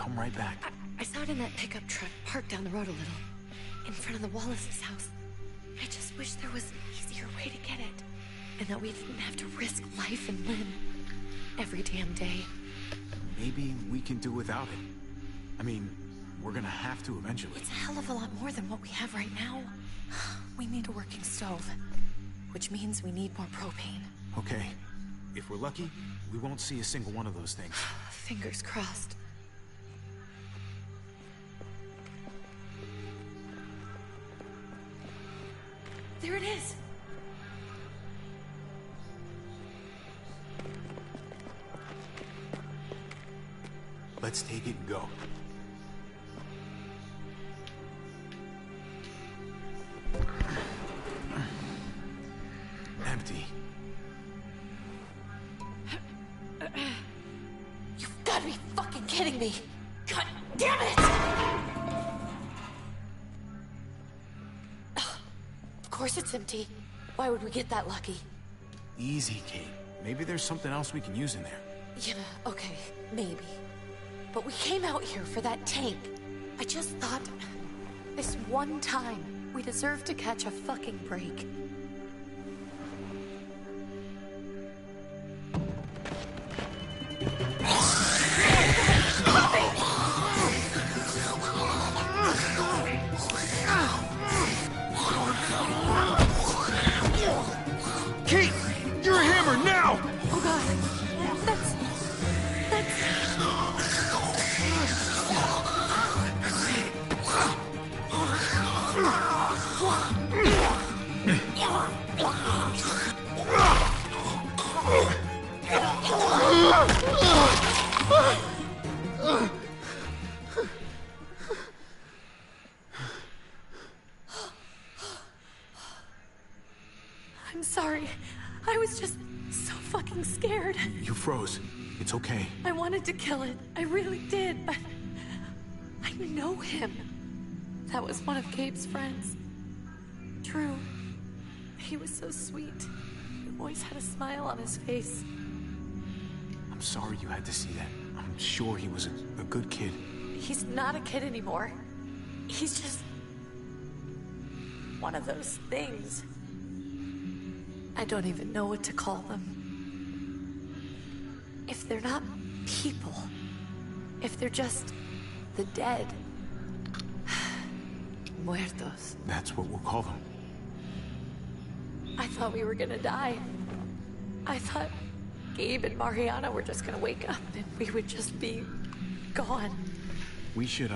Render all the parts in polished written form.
come right back. I saw it in that pickup truck parked down the road a little, in front of the Wallace's house. I just wish there was an easier way to get it, and that we didn't have to risk life and limb every damn day. Maybe we can do without it. I mean, we're gonna have to eventually. It's a hell of a lot more than what we have right now. We need a working stove, which means we need more propane. Okay. If we're lucky, we won't see a single one of those things. Fingers crossed. There it is! Let's take it and go. Empty. You've got to be fucking kidding me! God damn it! Of course it's empty. Why would we get that lucky? Easy, Kate. Maybe there's something else we can use in there. Yeah, okay, maybe. But we came out here for that tank. I just thought, this one time, we deserve to catch a fucking break. Kate! You're a hammer now! Oh god, that's... I'm sorry. I was just so fucking scared. You froze. It's okay. I wanted to kill it. I really did, but I know him. That was one of Gabe's friends. Drew. He was so sweet. He always had a smile on his face. I'm sorry you had to see that. I'm sure he was a good kid. He's not a kid anymore. He's just one of those things. I don't even know what to call them. If they're not people, if they're just the dead. Muertos. That's what we'll call them. I thought we were gonna die. I thought Gabe and Mariana were just gonna wake up and we would just be gone. We should,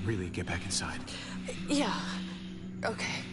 really get back inside. Yeah. Okay.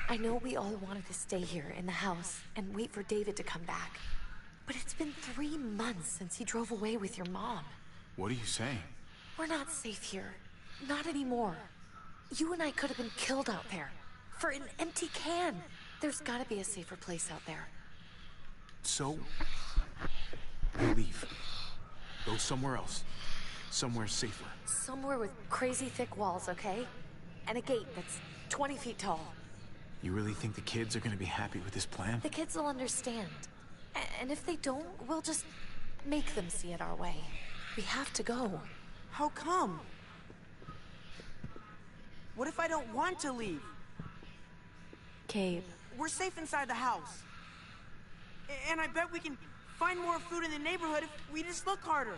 I know we all wanted to stay here in the house and wait for David to come back. But it's been 3 months since he drove away with your mom. What are you saying? We're not safe here. Not anymore. You and I could have been killed out there. For an empty can. There's gotta be a safer place out there. So, we'll leave. Go somewhere else. Somewhere safer. Somewhere with crazy thick walls, okay? And a gate that's 20 feet tall. You really think the kids are gonna be happy with this plan? The kids will understand. And if they don't, we'll just make them see it our way. We have to go. How come? What if I don't want to leave? Gabe. We're safe inside the house. And I bet we can find more food in the neighborhood if we just look harder.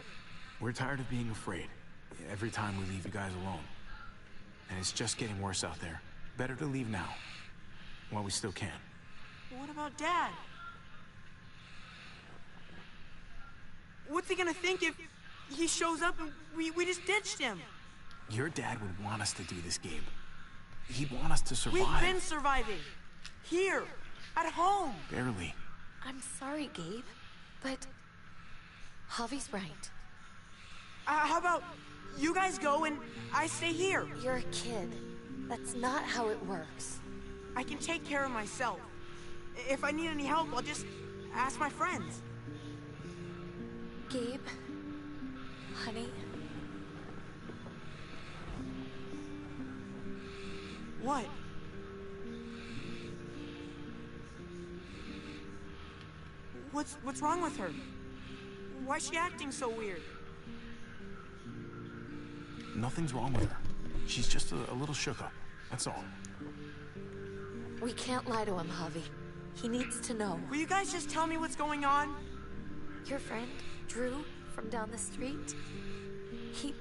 We're tired of being afraid. Every time we leave you guys alone. And it's just getting worse out there. Better to leave now. While we still can. What about Dad? What's he gonna think if he shows up and we just ditched him? Your dad would want us to do this, Gabe. He'd want us to survive. We've been surviving. Here. At home. Barely. I'm sorry, Gabe. But Javi's right. How about You guys go and I stay here. You're a kid. That's not how it works. I can take care of myself. If I need any help, I'll just ask my friends. Gabe, honey. What? What's wrong with her? Why's she acting so weird? Nothing's wrong with her. She's just a little shook up. That's all. We can't lie to him, Javi. He needs to know. Will you guys just tell me what's going on? Your friend, Drew, from down the street, he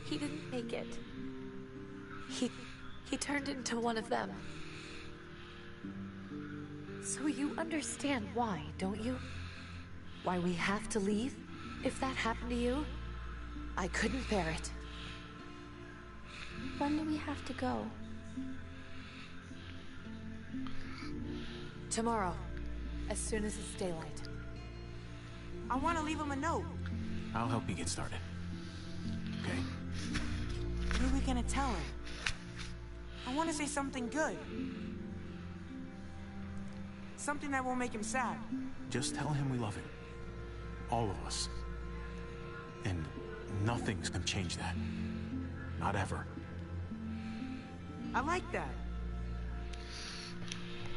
didn't make it. He turned into one of them. So you understand why, don't you? Why we have to leave? If that happened to you, I couldn't bear it. When do we have to go? Tomorrow, as soon as it's daylight. I want to leave him a note. I'll help you get started. Okay? What are we gonna tell him? I want to say something good. Something that won't make him sad. Just tell him we love him. All of us. And nothing's gonna change that. Not ever. I like that.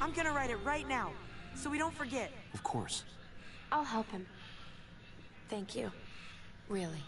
I'm gonna write it right now, so we don't forget. Of course. I'll help him. Thank you. Really.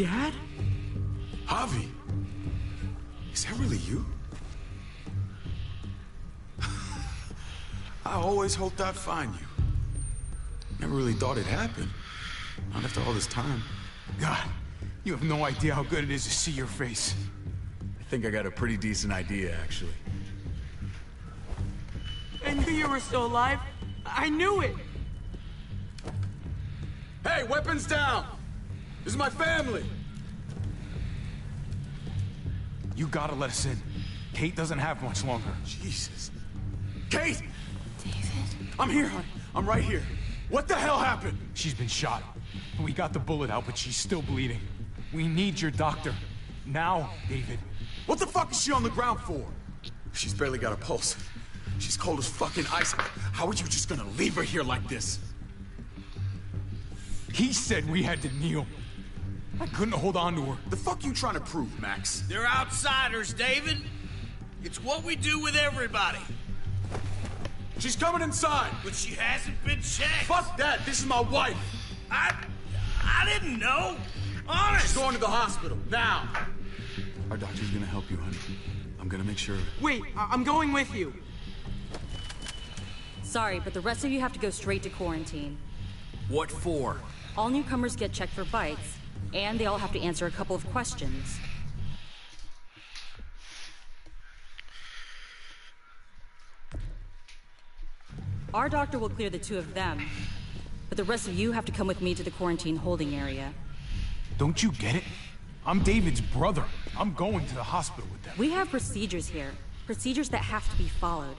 Dad? Javi! Is that really you? I always hoped I'd find you. Never really thought it'd happen. Not after all this time. God, you have no idea how good it is to see your face. I think I got a pretty decent idea, actually. I knew you were still alive. I knew it! Hey, weapons down! This is my family! You gotta let us in. Kate doesn't have much longer. Jesus. Kate! David? I'm here, honey. I'm right here. What the hell happened? She's been shot. We got the bullet out, but she's still bleeding. We need your doctor. Now, David. What the fuck is she on the ground for? She's barely got a pulse. She's cold as fucking ice. How are you just gonna leave her here like this? He said we had to kneel. I couldn't hold on to her. The fuck you trying to prove, Max? They're outsiders, David. It's what we do with everybody. She's coming inside. But she hasn't been checked. Fuck that. This is my wife. I didn't know. Honest. She's going to the hospital now. Our doctor's gonna help you, honey. I'm gonna make sure of it. Wait, I'm going with you. Sorry, but the rest of you have to go straight to quarantine. What for? All newcomers get checked for bites, and they all have to answer a couple of questions. Our doctor will clear the two of them, but the rest of you have to come with me to the quarantine holding area. Don't you get it? I'm David's brother. I'm going to the hospital with them. We have procedures here, procedures that have to be followed.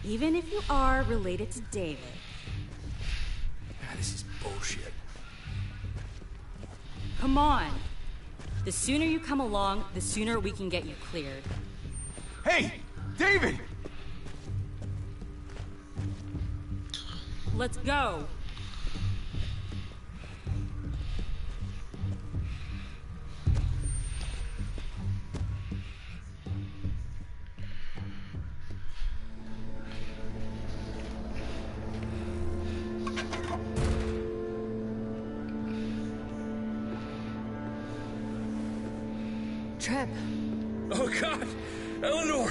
Even if you are related to David. This is bullshit. Come on. The sooner you come along, the sooner we can get you cleared. Hey, David! Let's go. Trip. Oh, God! Eleanor!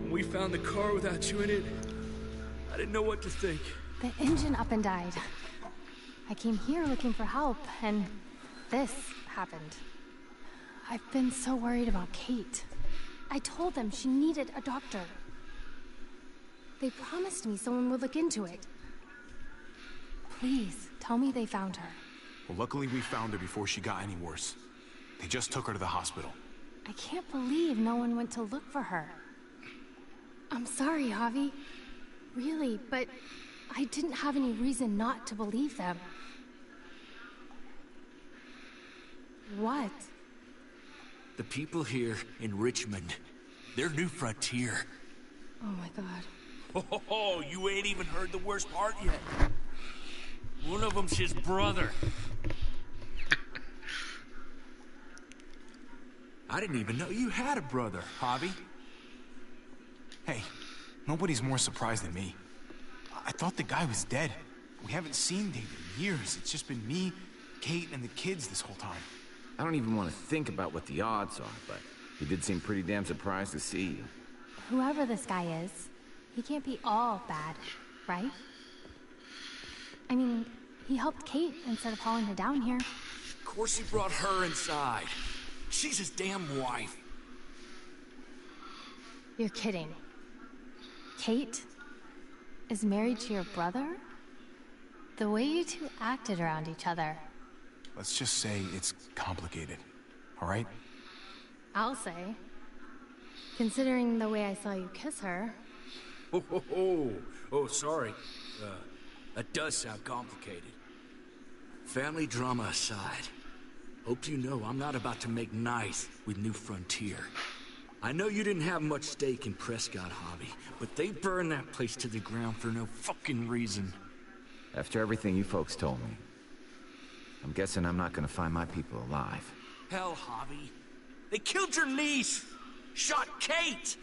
When we found the car without you in it, I didn't know what to think. The engine up and died. I came here looking for help, and this happened. I've been so worried about Kate. I told them she needed a doctor. They promised me someone would look into it. Please, tell me they found her. Well, luckily we found her before she got any worse. They just took her to the hospital. I can't believe no one went to look for her. I'm sorry, Javi. Really, but I didn't have any reason not to believe them. What? The people here in Richmond, they're New Frontier. Oh my god. Oh, you ain't even heard the worst part yet. One of them's his brother. I didn't even know you had a brother, Javi. Hey, nobody's more surprised than me. I thought the guy was dead. We haven't seen David in years. It's just been me, Kate, and the kids this whole time. I don't even want to think about what the odds are, but he did seem pretty damn surprised to see you. Whoever this guy is, he can't be all bad, right? I mean, he helped Kate instead of hauling her down here. Of course he brought her inside. She's his damn wife. You're kidding. Kate is married to your brother? The way you two acted around each other. Let's just say it's complicated, all right? I'll say. Considering the way I saw you kiss her. Oh, sorry. That does sound complicated. Family drama aside, hope you know I'm not about to make nice with New Frontier. I know you didn't have much stake in Prescott, Javi, but they burned that place to the ground for no fucking reason. After everything you folks told me, I'm guessing I'm not gonna find my people alive. Hell, Javi. They killed your niece! Shot Kate!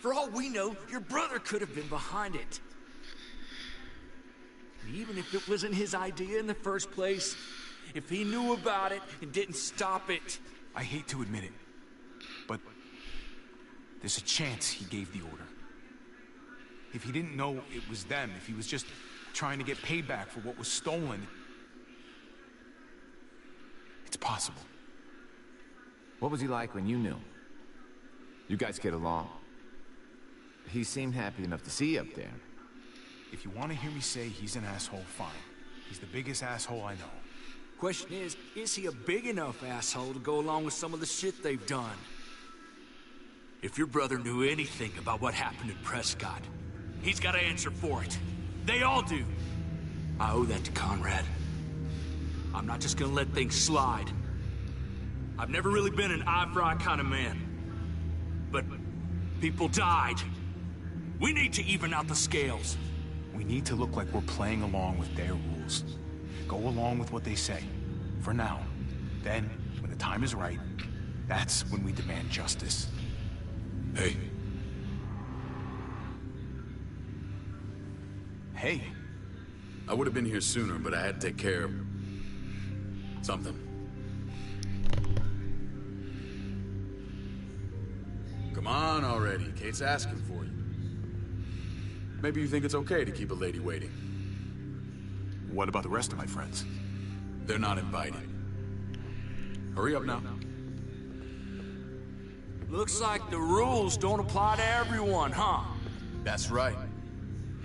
For all we know, your brother could have been behind it. Even if it wasn't his idea in the first place, if he knew about it and didn't stop it... I hate to admit it, but there's a chance he gave the order. If he didn't know it was them, if he was just trying to get payback for what was stolen, it's possible. What was he like when you knew him? You guys get along? He seemed happy enough to see you up there. If you want to hear me say he's an asshole, fine. He's the biggest asshole I know. Question is he a big enough asshole to go along with some of the shit they've done? If your brother knew anything about what happened in Prescott, he's got to answer for it. They all do. I owe that to Conrad. I'm not just gonna let things slide. I've never really been an eye-for-eye kind of man. But people died. We need to even out the scales. We need to look like we're playing along with their rules. go along with what they say. For now. Then, when the time is right, that's when we demand justice. Hey. Hey. I would have been here sooner, but I had to take care of something. Come on already. Kate's asking for you. Maybe you think it's okay to keep a lady waiting. What about the rest of my friends? They're not invited. Hurry up now. Looks like the rules don't apply to everyone, huh? That's right.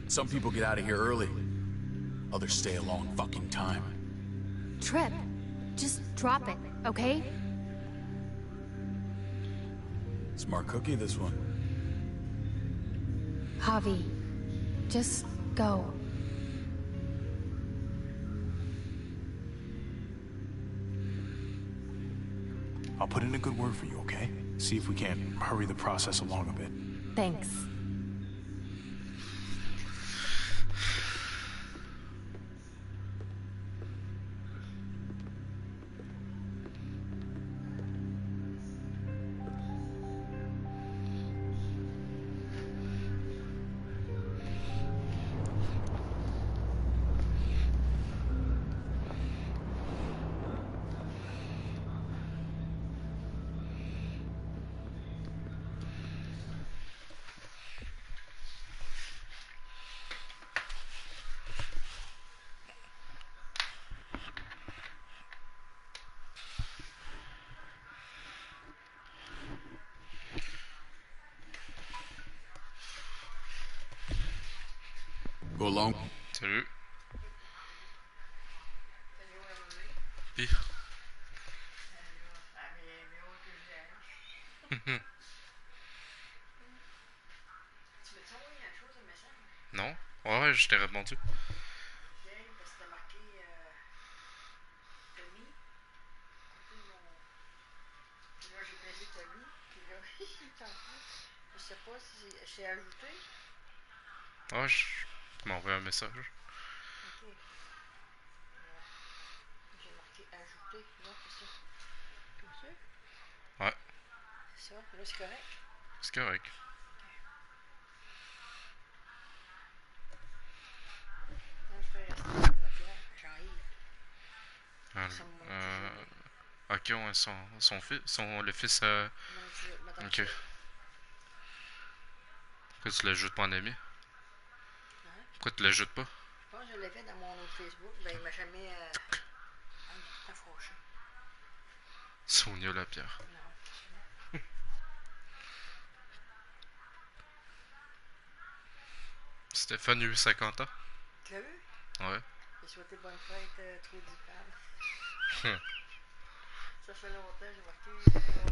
Some people get out of here early. Others stay a long fucking time. Trip, just drop it, okay? Smart cookie, this one. Javi, just go. I'll put in a good word for you, okay? See if we can't hurry the process along a bit. Thanks. Go along. Salut. Hi. Non? Ouais, je t'ai répondu. Ouais, je m'envoie un message. Ouais. C'est ça? Là, c'est correct? C'est correct. Non, je peux rester sur la pierre. J'arrive. Ok, ouais, son fils, le fils. Ok. Pourquoi tu l'ajoutes pas en ami? Pourquoi tu l'ajoutes pas? Je pense que je l'ai fait dans mon autre Facebook. Ben, il m'a jamais. Ah, il est tout fâché. Sonia Lapierre. Non. Stéphane a eu 50 ans. Tu l'as vu? Ouais. J'ai souhaité bonne fête, trop d'ipad. Ça fait longtemps, j'ai marqué.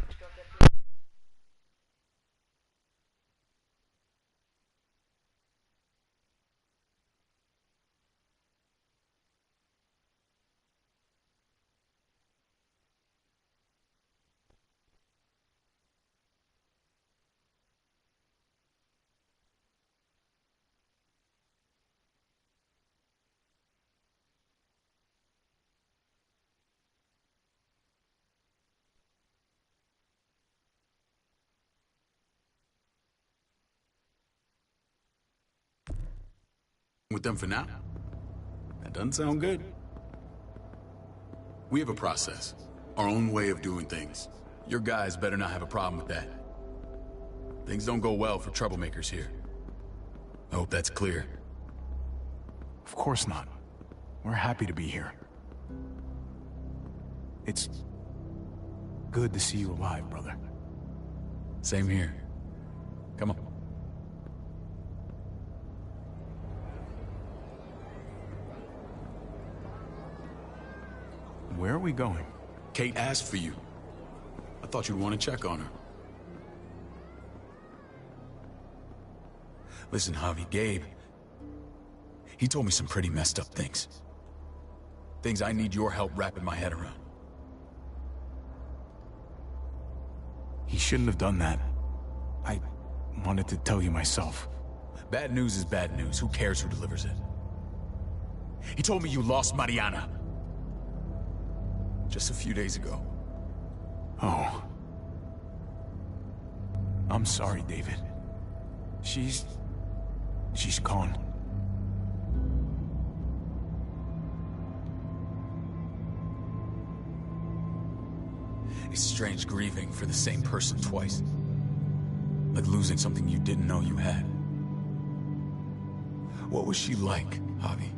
Tu comptais. With them for now? That doesn't sound good. We have a process. Our own way of doing things. Your guys better not have a problem with that. Things don't go well for troublemakers here. I hope that's clear. Of course not. We're happy to be here. It's good to see you alive, brother. Same here. Come on. Where are we going? Kate asked for you. I thought you'd want to check on her. Listen, Javi, Gabe... he told me some pretty messed up things. Things I need your help wrapping my head around. He shouldn't have done that. I wanted to tell you myself. Bad news is bad news. Who cares who delivers it? He told me you lost Mariana. Just a few days ago. Oh. I'm sorry, David. She's gone. It's strange grieving for the same person twice. Like losing something you didn't know you had. What was she like, Javi?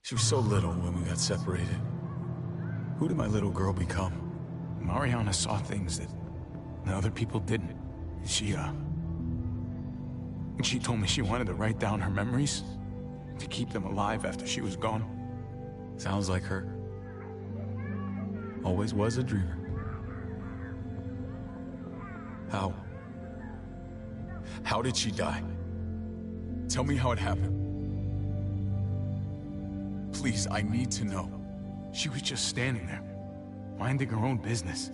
She was so little when we got separated. Who did my little girl become? Mariana saw things that other people didn't. She told me she wanted to write down her memories to keep them alive after she was gone. Sounds like her. Always was a dreamer. How? How did she die? Tell me how it happened. Please, I need to know. She was just standing there, minding her own business.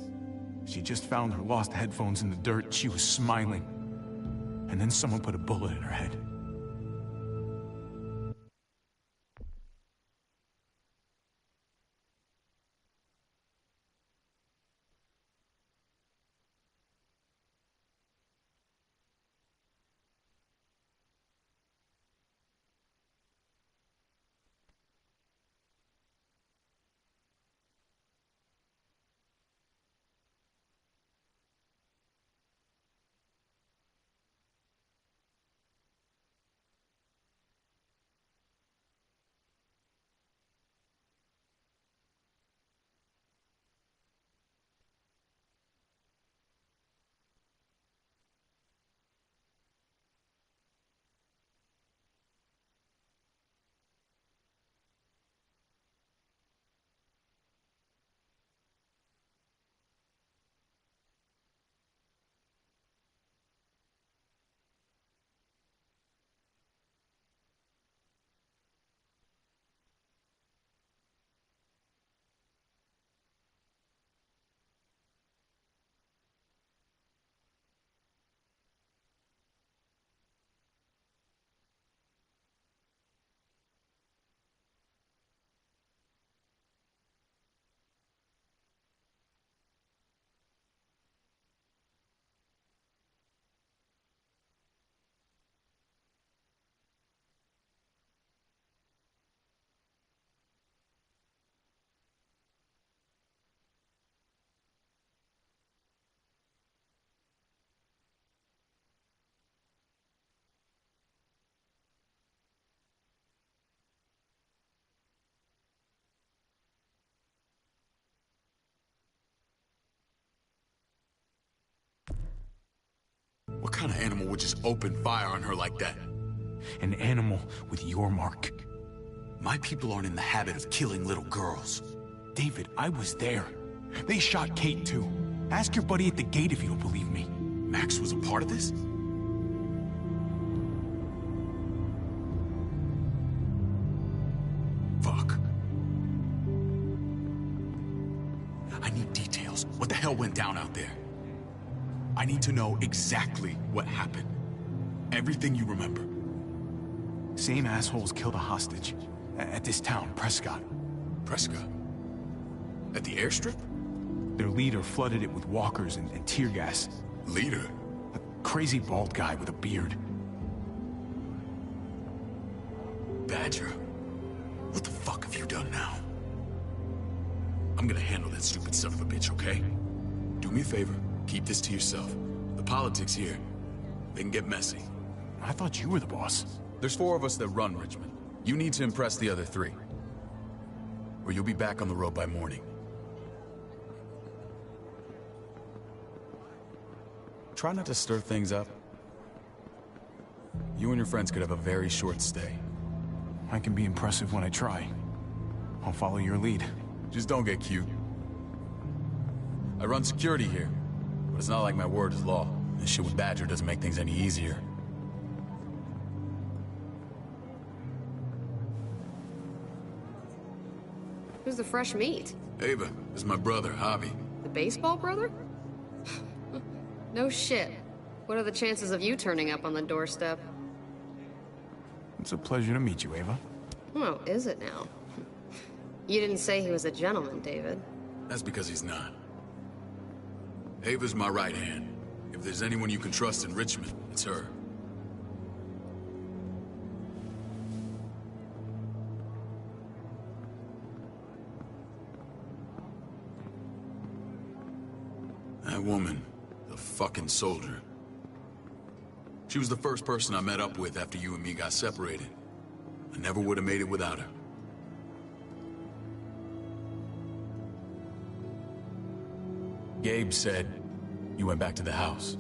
She just found her lost headphones in the dirt. She was smiling. And then someone put a bullet in her head. What kind of animal would just open fire on her like that? An animal with your mark. My people aren't in the habit of killing little girls. David, I was there. They shot Kate too. Ask your buddy at the gate if you don't believe me. Max was a part of this? Fuck. I need details. What the hell went down out there? I need to know exactly what happened. Everything you remember. Same assholes killed a hostage. At this town, Prescott. Prescott? At the airstrip? Their leader flooded it with walkers and tear gas. Leader? A crazy bald guy with a beard. Badger? What the fuck have you done now? I'm gonna handle that stupid son of a bitch, okay? Do me a favor. Keep this to yourself. The politics here, they can get messy. I thought you were the boss. There's 4 of us that run Richmond. You need to impress the other 3. Or you'll be back on the road by morning. Try not to stir things up. You and your friends could have a very short stay. I can be impressive when I try. I'll follow your lead. Just don't get cute. I run security here. But it's not like my word is law. This shit with Badger doesn't make things any easier. Who's the fresh meat? Ava, this is my brother, Javi. The baseball brother? No shit. What are the chances of you turning up on the doorstep? It's a pleasure to meet you, Ava. Oh, is it now? You didn't say he was a gentleman, David. That's because he's not. Ava's my right hand. If there's anyone you can trust in Richmond, it's her. That woman, the fucking soldier. She was the first person I met up with after you and me got separated. I never would have made it without her. Gabe said you went back to the house.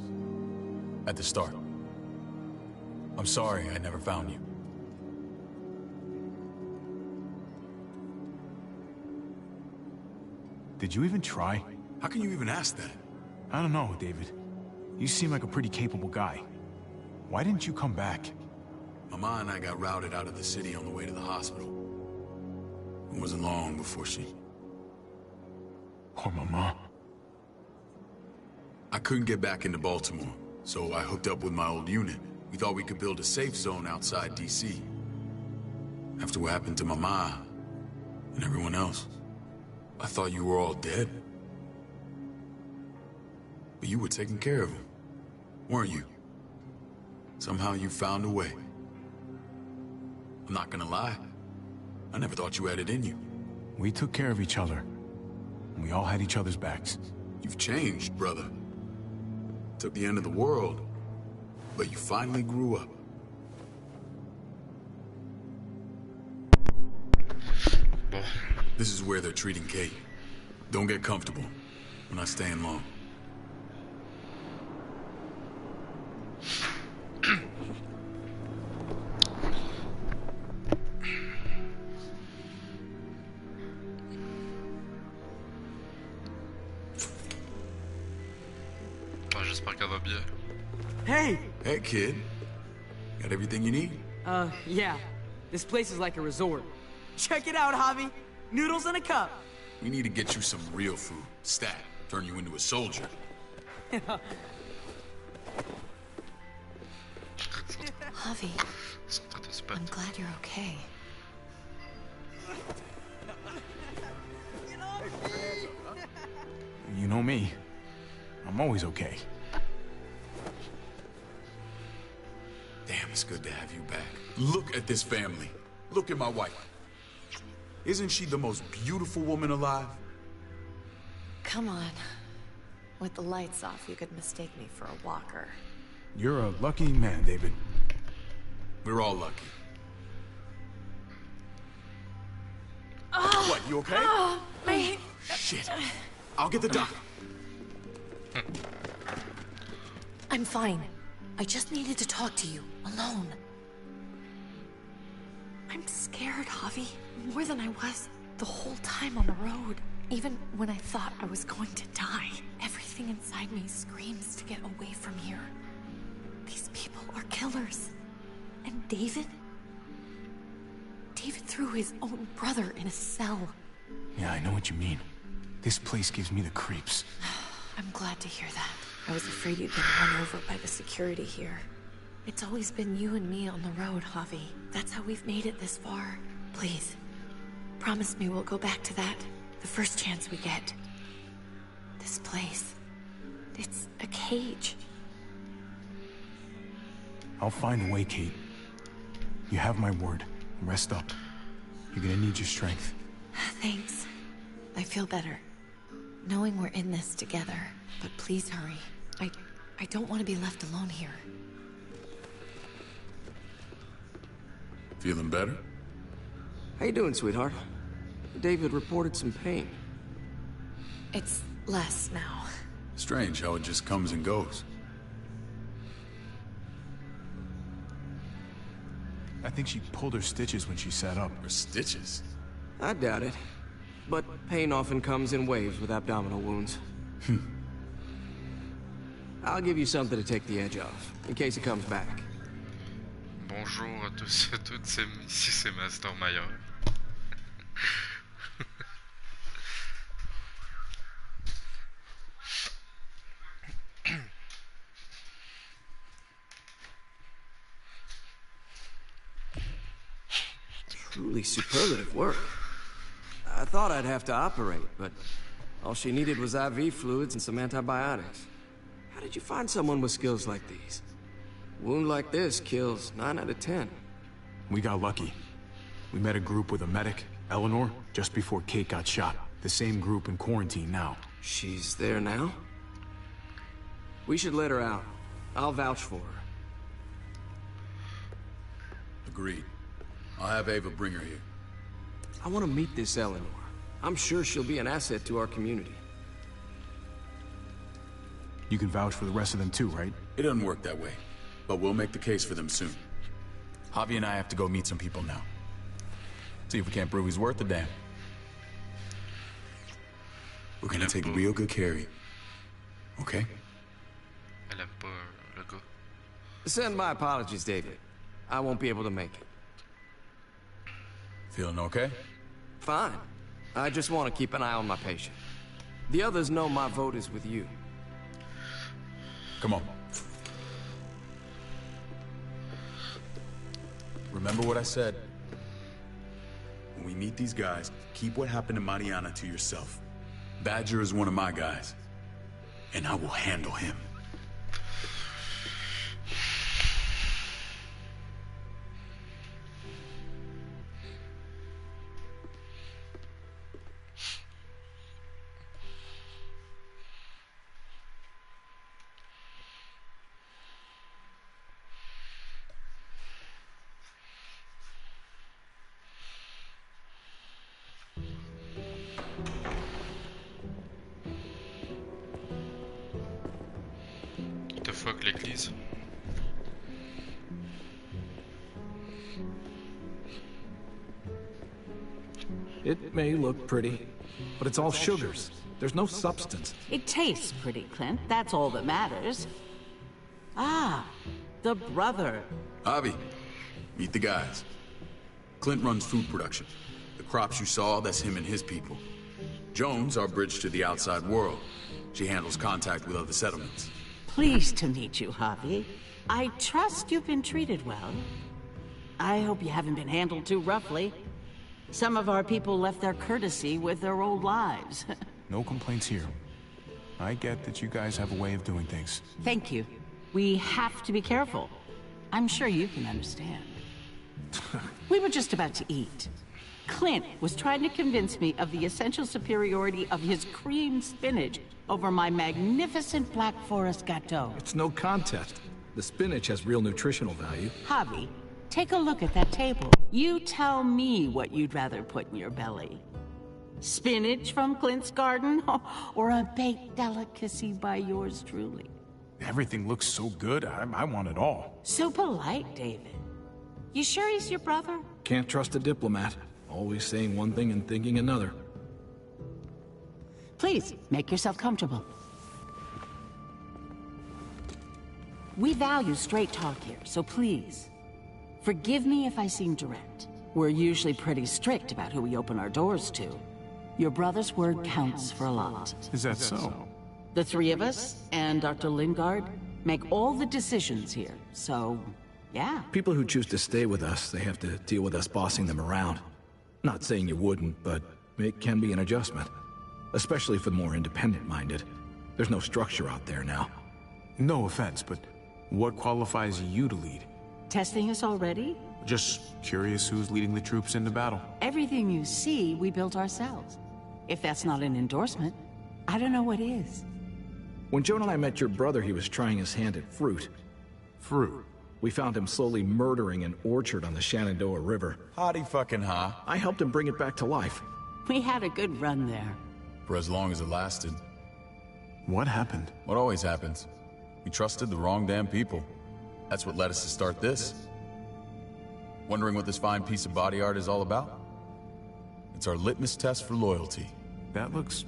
At the start. I'm sorry I never found you. Did you even try? How can you even ask that? I don't know, David. You seem like a pretty capable guy. Why didn't you come back? Mama and I got routed out of the city on the way to the hospital. It wasn't long before she... Poor Mama. I couldn't get back into Baltimore, so I hooked up with my old unit. We thought we could build a safe zone outside D.C. After what happened to Mama and everyone else, I thought you were all dead. But you were taking care of them, weren't you? Somehow you found a way. I'm not gonna lie. I never thought you had it in you. We took care of each other. And we all had each other's backs. You've changed, brother. Took the end of the world, but you finally grew up. This is where they're treating Kate. Don't get comfortable. We're not staying long. J'espère qu'elle va bien. Hey! Hey, kid. Got everything you need? Yeah. This place is like a resort. Check it out, Javi. Noodles in a cup. We need to get you some real food. Stat. Turn you into a soldier. Javi, I'm glad you're okay. You know me. I'm always okay. Damn, it's good to have you back. Look at this family. Look at my wife. Isn't she the most beautiful woman alive? Come on. With the lights off, you could mistake me for a walker. You're a lucky man, David. We're all lucky. What, you okay? My... Shit. I'll get the doc. I'm fine. I just needed to talk to you, alone. I'm scared, Javi. More than I was the whole time on the road. Even when I thought I was going to die. Everything inside me screams to get away from here. These people are killers. And David? David threw his own brother in a cell. Yeah, I know what you mean. This place gives me the creeps. I'm glad to hear that. I was afraid you'd been run over by the security here. It's always been you and me on the road, Javi. That's how we've made it this far. Please, promise me we'll go back to that the first chance we get. This place, it's a cage. I'll find a way, Kate. You have my word. Rest up. You're gonna need your strength. Thanks. I feel better. Knowing we're in this together. But please hurry. I don't want to be left alone here. Feeling better? How you doing, sweetheart? David reported some pain. It's less now. Strange how it just comes and goes. I think she pulled her stitches when she sat up. Her stitches? I doubt it. But pain often comes in waves with abdominal wounds. I'll give you something to take the edge off, in case it comes back. Bonjour à tous et à toutes, ici c'est Master Meyer. really superlative work. I thought I'd have to operate, but all she needed was IV fluids and some antibiotics. How did you find someone with skills like these? A wound like this kills 9 out of 10. We got lucky. We met a group with a medic, Eleanor, just before Kate got shot. The same group in quarantine now. She's there now? We should let her out. I'll vouch for her. Agreed. I'll have Ava bring her here. I want to meet this Eleanor. I'm sure she'll be an asset to our community. You can vouch for the rest of them too, right? It doesn't work that way, but we'll make the case for them soon. Javi and I have to go meet some people now. See if we can't prove he's worth a damn. We're gonna take real good care of you. Okay? Elle aime pas le gars. Send my apologies, David. I won't be able to make it. Feeling okay? Fine. I just want to keep an eye on my patient. The others know my vote is with you. Come on. Remember what I said. When we meet these guys, keep what happened to Mariana to yourself. Badger is one of my guys, and I will handle him. Fuck l'église. It may look pretty, but it's all sugars. There's no substance. It tastes pretty, Clint. That's all that matters. Ah, the brother. Javi, meet the guys. Clint runs food production. The crops you saw, that's him and his people. Jones, our bridge to the outside world. She handles contact with other settlements. Pleased to meet you, Javi. I trust you've been treated well. I hope you haven't been handled too roughly. Some of our people left their courtesy with their old lives. No complaints here. I get that you guys have a way of doing things. Thank you. We have to be careful. I'm sure you can understand. We were just about to eat. Clint was trying to convince me of the essential superiority of his creamed spinach over my magnificent Black Forest gâteau. It's no contest. The spinach has real nutritional value. Javi, take a look at that table. You tell me what you'd rather put in your belly. Spinach from Clint's garden, or a baked delicacy by yours truly? Everything looks so good, I want it all. So polite, David. You sure he's your brother? Can't trust a diplomat. Always saying one thing and thinking another. Please, make yourself comfortable. We value straight talk here, so please, forgive me if I seem direct. We're usually pretty strict about who we open our doors to. Your brother's word counts for a lot. Is that so? The three of us, and Dr. Lingard, make all the decisions here, so, yeah. People who choose to stay with us, they have to deal with us bossing them around. Not saying you wouldn't, but it can be an adjustment. Especially for the more independent-minded. There's no structure out there now. No offense, but what qualifies you to lead? Testing us already? Just curious who's leading the troops into battle. Everything you see, we built ourselves. If that's not an endorsement, I don't know what is. When Joan and I met your brother, he was trying his hand at fruit. Fruit? We found him slowly murdering an orchard on the Shenandoah River. Howdy fucking ha. I helped him bring it back to life. We had a good run there. For as long as it lasted. What happened? What always happens. We trusted the wrong damn people. That's what led us to start this. Wondering what this fine piece of body art is all about? It's our litmus test for loyalty. That looks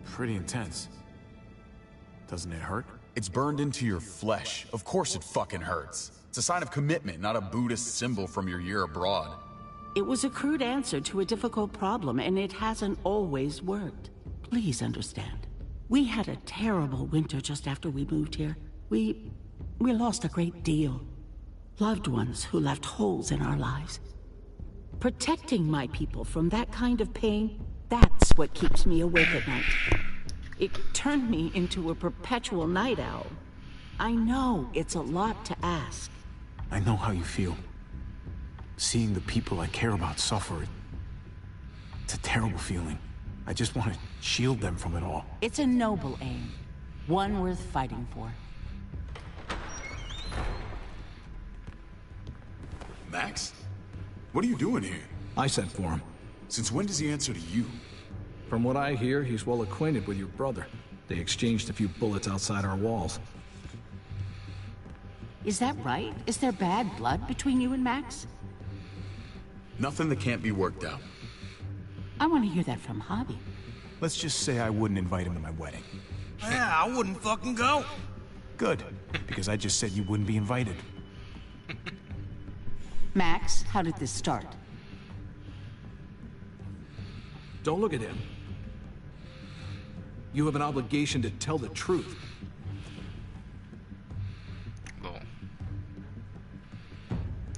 pretty intense. Doesn't it hurt? It's burned into your flesh. Of course it fucking hurts. It's a sign of commitment, not a Buddhist symbol from your year abroad. It was a crude answer to a difficult problem, and it hasn't always worked. Please understand. We had a terrible winter just after we moved here. We lost a great deal. Loved ones who left holes in our lives. Protecting my people from that kind of pain, that's what keeps me awake at night. It turned me into a perpetual night owl. I know it's a lot to ask. I know how you feel. Seeing the people I care about suffer, it's a terrible feeling. I just want to shield them from it all. It's a noble aim. One worth fighting for. Max? What are you doing here? I sent for him. Since when does he answer to you? From what I hear, he's well acquainted with your brother. They exchanged a few bullets outside our walls. Is that right? Is there bad blood between you and Max? Nothing that can't be worked out. I want to hear that from Javi. Let's just say I wouldn't invite him to my wedding. Yeah, I wouldn't fucking go. Good, because I just said you wouldn't be invited. Max, how did this start? Don't look at him. You have an obligation to tell the truth. Bon.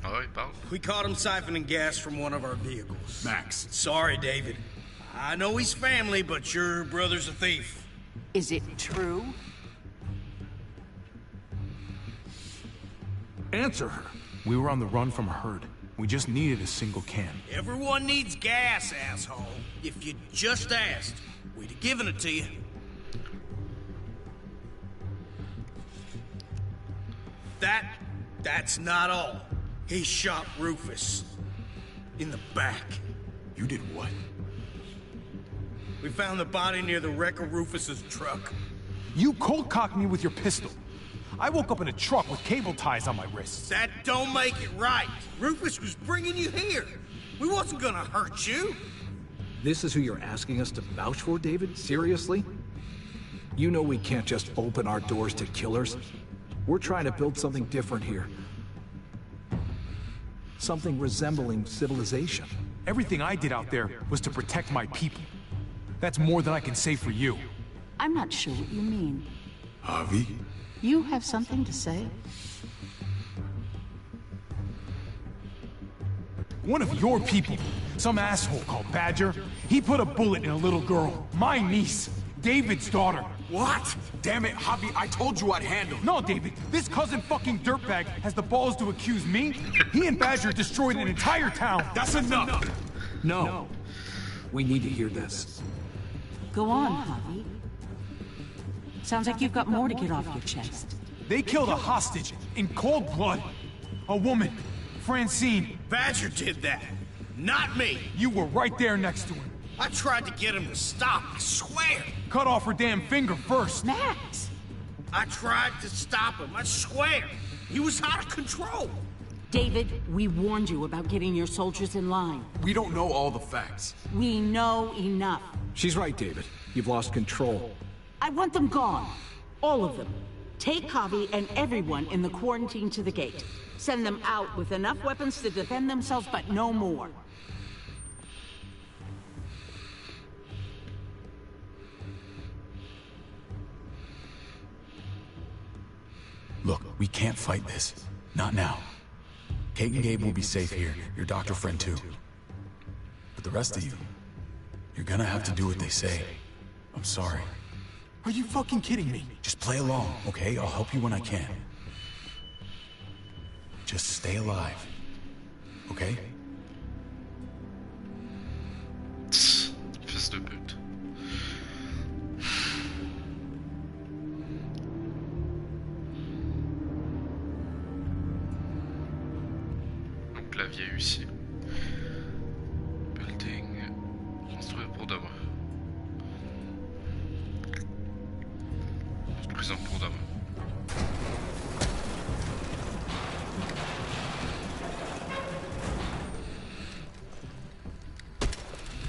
Ah ouais, il parle. We caught him siphoning gas from one of our vehicles. Max. Sorry, David. I know he's family, but your brother's a thief. Is it true? Answer her. We were on the run from a herd. We just needed a single can. Everyone needs gas, asshole. If you just asked, we'd have given it to you. That's not all. He shot Rufus. In the back. You did what? We found the body near the wreck of Rufus's truck. You cold-cocked me with your pistol. I woke up in a truck with cable ties on my wrists. That don't make it right. Rufus was bringing you here. We wasn't gonna hurt you. This is who you're asking us to vouch for, David? Seriously? You know we can't just open our doors to killers. We're trying to build something different here. Something resembling civilization. Everything I did out there was to protect my people. That's more than I can say for you. I'm not sure what you mean. Javi? You have something to say? One of your people, some asshole called Badger, he put a bullet in a little girl, my niece, David's daughter. What? Damn it, Javi, I told you I'd handle it. No, David, this cousin fucking dirtbag has the balls to accuse me. He and Badger destroyed an entire town. That's enough. No. We need to hear this. Go on, Javi. Sounds like you've got more to get off your chest. They killed a hostage in cold blood. A woman, Francine. Badger did that, not me. You were right there next to him. I tried to get him to stop, I swear. Cut off her damn finger first. Max! I tried to stop him, I swear. He was out of control. David, we warned you about getting your soldiers in line. We don't know all the facts. We know enough. She's right, David. You've lost control. I want them gone. All of them. Take Javi and everyone in the quarantine to the gate. Send them out with enough weapons to defend themselves, but no more. Look, we can't fight this. Not now. Kate and Gabe will be safe here. Your doctor friend too. But the rest of you, you're gonna have to do what they say. I'm sorry. Are you fucking kidding me? Just play along, okay? I'll help you when I can. Just stay alive. Okay? Fils de pute. Donc clavier ici. Building. Construire pour demain. Prison pour demain.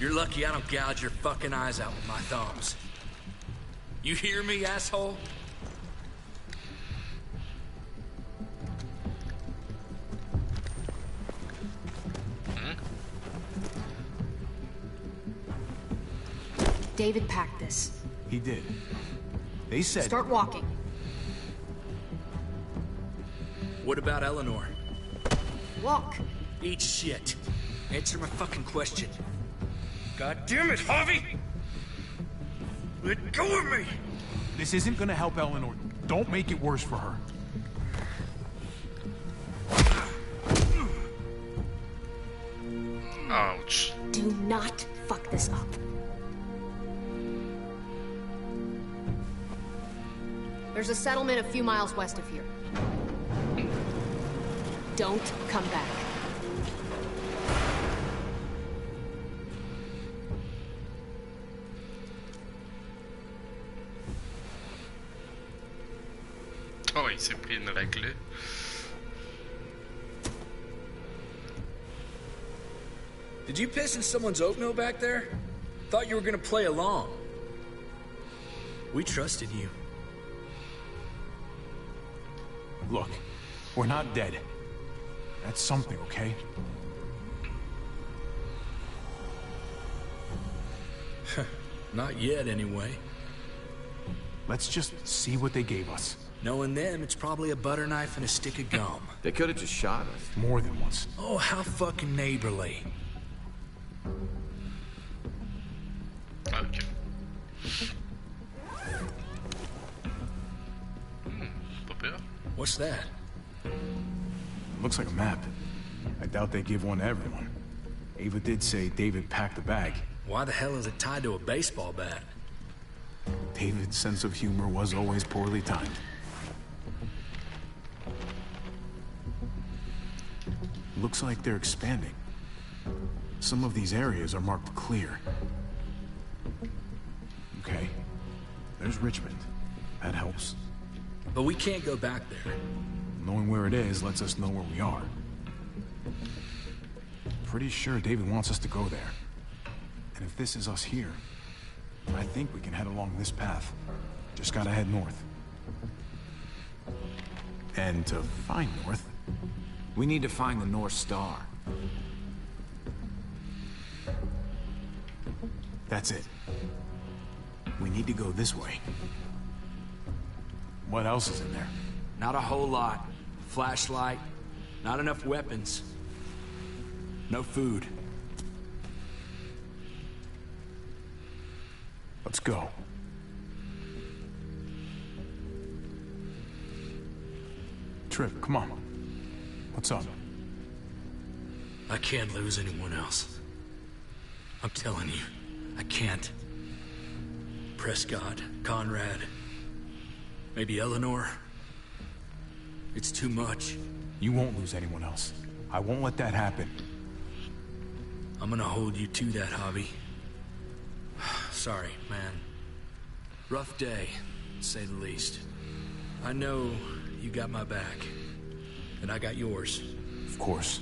You're lucky I don't gouge your fucking eyes out with my thumbs. You hear me, asshole? David packed this. He did. They said... Start walking. What about Eleanor? Walk. Eat shit. Answer my fucking question. God damn it, Harvey! Let go of me! This isn't gonna help Eleanor. Don't make it worse for her. Ouch. Do not fuck this up. There's a settlement a few miles west of here. Don't come back. Oh, il s'est pris une raclée. Did you piss in someone's oatmeal back there? Thought you were gonna play along. We trusted you. Look, we're not dead. That's something, okay? Not yet, anyway. Let's just see what they gave us. Knowing them, it's probably a butter knife and a stick of gum. They could have just shot us. More than once. Oh, how fucking neighborly. Ok. Pas pire. What's that? Looks like a map. I doubt they give one to everyone. Ava did say David packed the bag. Why the hell is it tied to a baseball bat? David's sense of humor was always poorly timed. Looks like they're expanding. Some of these areas are marked clear. Okay. There's Richmond. That helps. But we can't go back there. Knowing where it is lets us know where we are. Pretty sure David wants us to go there. And if this is us here, I think we can head along this path. Just gotta head north. And to find north, we need to find the North Star. That's it. We need to go this way. What else is in there? Not a whole lot. Flashlight, not enough weapons. No food. Let's go. Trip, come on. What's up? I can't lose anyone else. I'm telling you, I can't. Prescott, Conrad, maybe Eleanor. It's too much. You won't lose anyone else. I won't let that happen. I'm gonna hold you to that, Javi. Sorry, man. Rough day, to say the least. I know you got my back, and I got yours. Of course.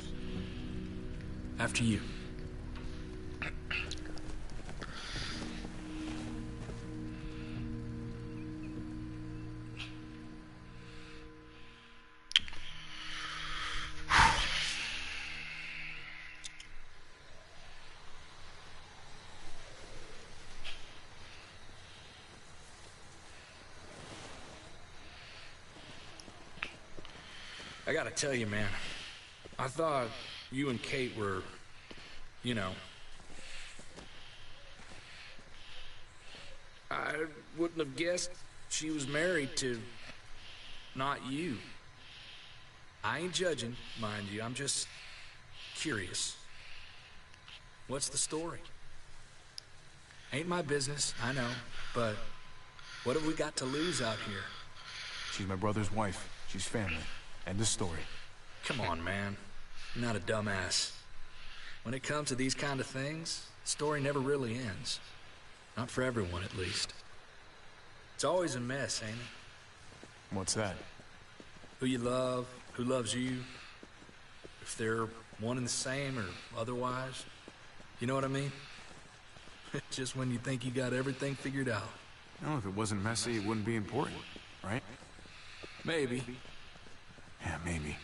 After you. I gotta tell you, man, I thought you and Kate were, you know... I wouldn't have guessed she was married to... not you. I ain't judging, mind you, I'm just curious. What's the story? Ain't my business, I know, but what have we got to lose out here? She's my brother's wife. She's family. End of story. Come on, man. You're not a dumbass. When it comes to these kind of things, the story never really ends. Not for everyone, at least. It's always a mess, ain't it? What's that? Who you love, who loves you, if they're one and the same or otherwise. You know what I mean? Just when you think you got everything figured out. No, if it wasn't messy, it wouldn't be important, right? Maybe. Yeah, maybe.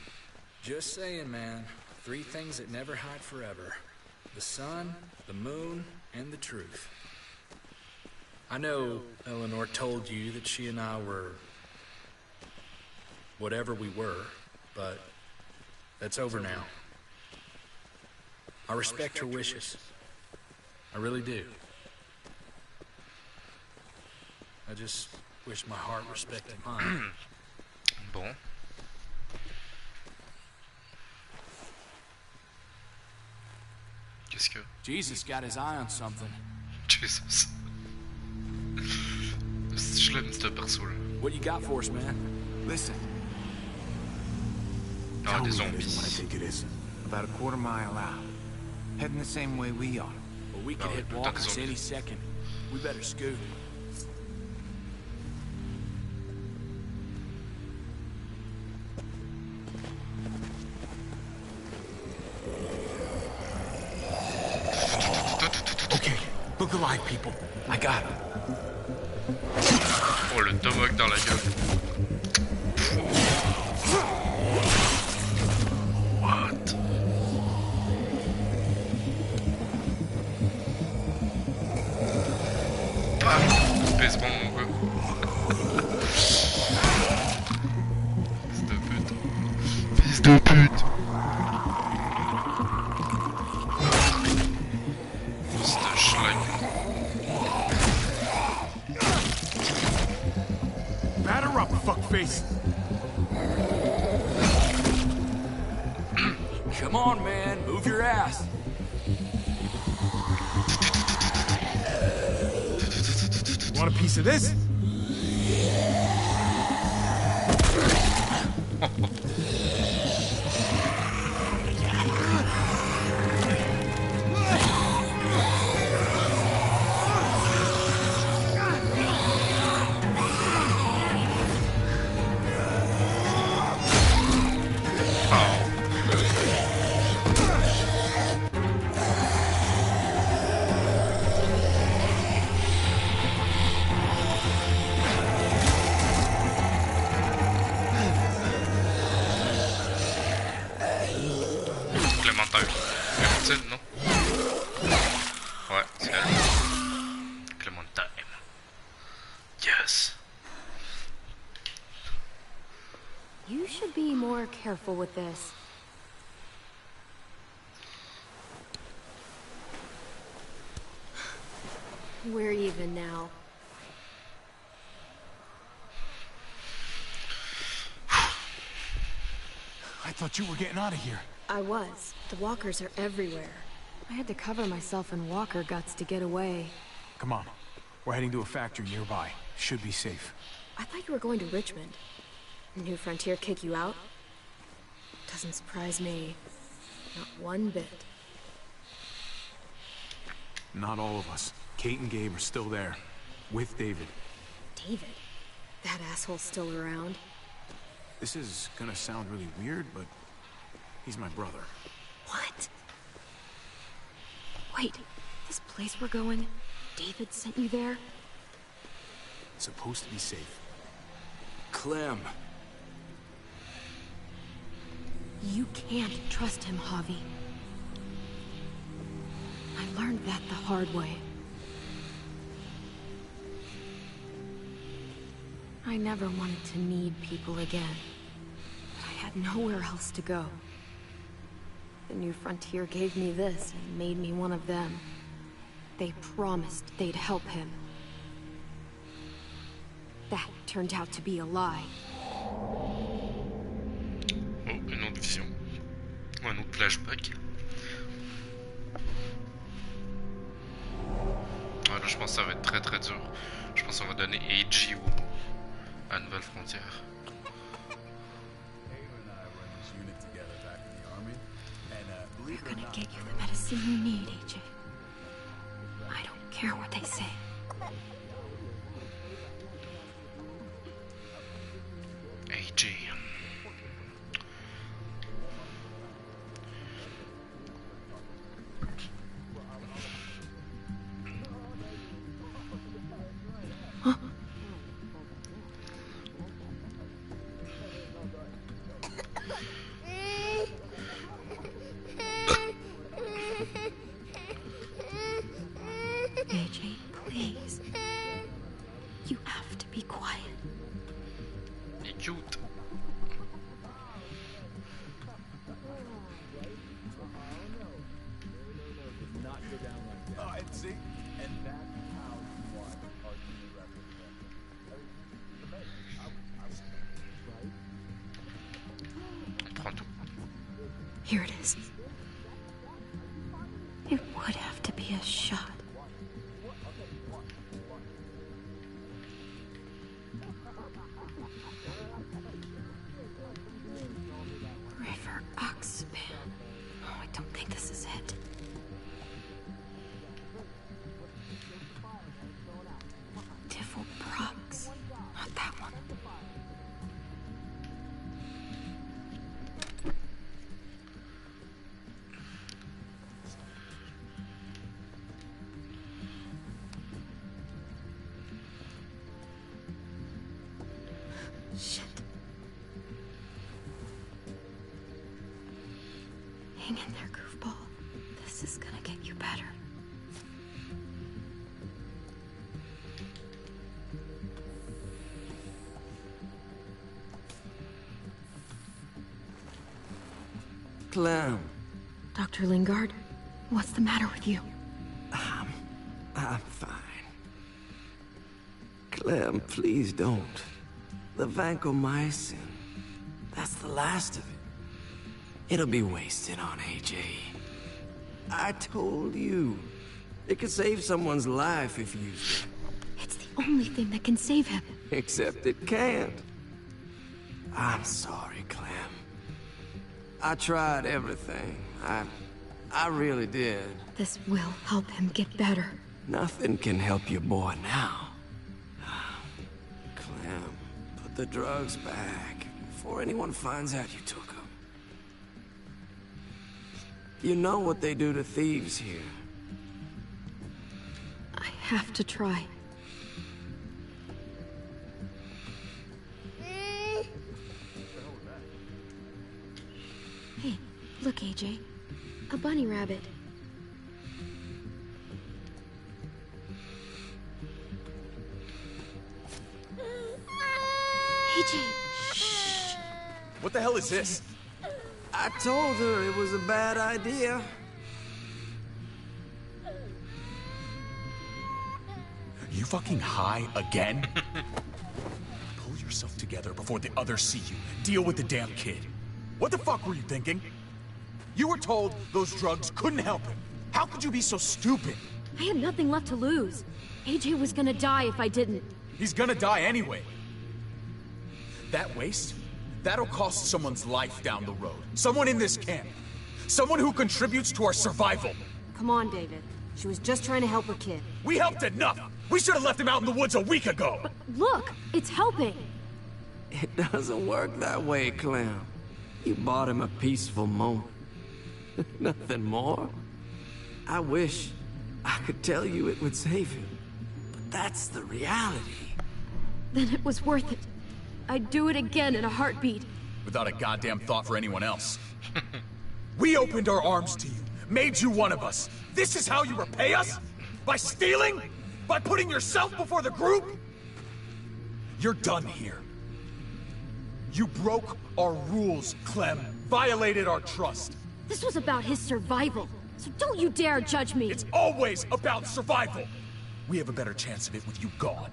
Just saying, man. 3 things that never hide forever. The sun, the moon, and the truth. I know Eleanor told you that she and I were... whatever we were, but that's over now. I respect her wishes. I really do. I just wish my heart respected mine. Bon. Qu'est-ce que... Jesus got his eye on something. Jesus. Je l'aime ce perso là. What you got for us, man? Listen. Ah, des zombies. What I think it is. About a quarter-mile out. Heading the same way we are. Well, we could hit walkers any second. We better scoot. Okay, look alive, people. I got him. Oh, le tomahawk dans la gueule. What? Space bomb, mon gars. Fils de pute. Fils de pute. Fils de schlag. Batter up, fuckface. Come on, man. Move your ass. Want a piece of this? Clémentine, non? Ouais, c'est elle. Clémentine. Yes. You should be more careful with this. We're even now. I thought you were getting out of here. I was. The walkers are everywhere. I had to cover myself in walker guts to get away. Come on. We're heading to a factory nearby. Should be safe. I thought you were going to Richmond. New Frontier kick you out? Doesn't surprise me. Not one bit. Not all of us. Kate and Gabe are still there. With David. David? That asshole's still around? This is gonna sound really weird, but he's my brother. What? Wait, this place we're going, David sent you there? It's supposed to be safe. Clem. You can't trust him, Javi. I learned that the hard way. I never wanted to need people again. But I had nowhere else to go. The New Frontier gave me this and made me one of them. They promised they'd help him. That turned out to be a lie. Oh, une autre vision. Ou un autre flashback. Ah, là, je pense que ça va être très très dur. Je pense qu'on va donner AG à Nouvelle Frontière. We're gonna get you the medicine you need, AJ. I don't care what they say. AG. Huh? AJ, please. You have to be quiet. Il est cute. Here it is. It would have to be a shot. River Oxpan. Oh, I don't think this is it. Tiffle Prox. Not that one. Shit. Hang in there, goofball. This is gonna get you better. Clem. Dr. Lingard, what's the matter with you? I'm fine. Clem, please don't. The vancomycin. That's the last of it. It'll be wasted on AJ. I told you. It could save someone's life if used. It's the only thing that can save him. Except it can't. I'm sorry, Clem. I tried everything. I really did. This will help him get better. Nothing can help your boy now. Clem, put the drugs back before anyone finds out you took them. You know what they do to thieves here. I have to try. Hey, look, AJ. A bunny rabbit. AJ! Shh! What the hell is this? I told her it was a bad idea. You fucking high again? Pull yourself together before the others see you. Deal with the damn kid. What the fuck were you thinking? You were told those drugs couldn't help him. How could you be so stupid? I had nothing left to lose. AJ was gonna die if I didn't. He's gonna die anyway. That waste? That'll cost someone's life down the road. Someone in this camp. Someone who contributes to our survival. Come on, David. She was just trying to help her kid. We helped enough! We should have left him out in the woods a week ago! But look! It's helping! It doesn't work that way, Clem. You bought him a peaceful moment. Nothing more. I wish I could tell you it would save him. But that's the reality. Then it was worth it. I'd do it again in a heartbeat. Without a goddamn thought for anyone else. We opened our arms to you, made you one of us. This is how you repay us? By stealing? By putting yourself before the group? You're done here. You broke our rules, Clem. Violated our trust. This was about his survival, so don't you dare judge me! It's always about survival! We have a better chance of it with you gone.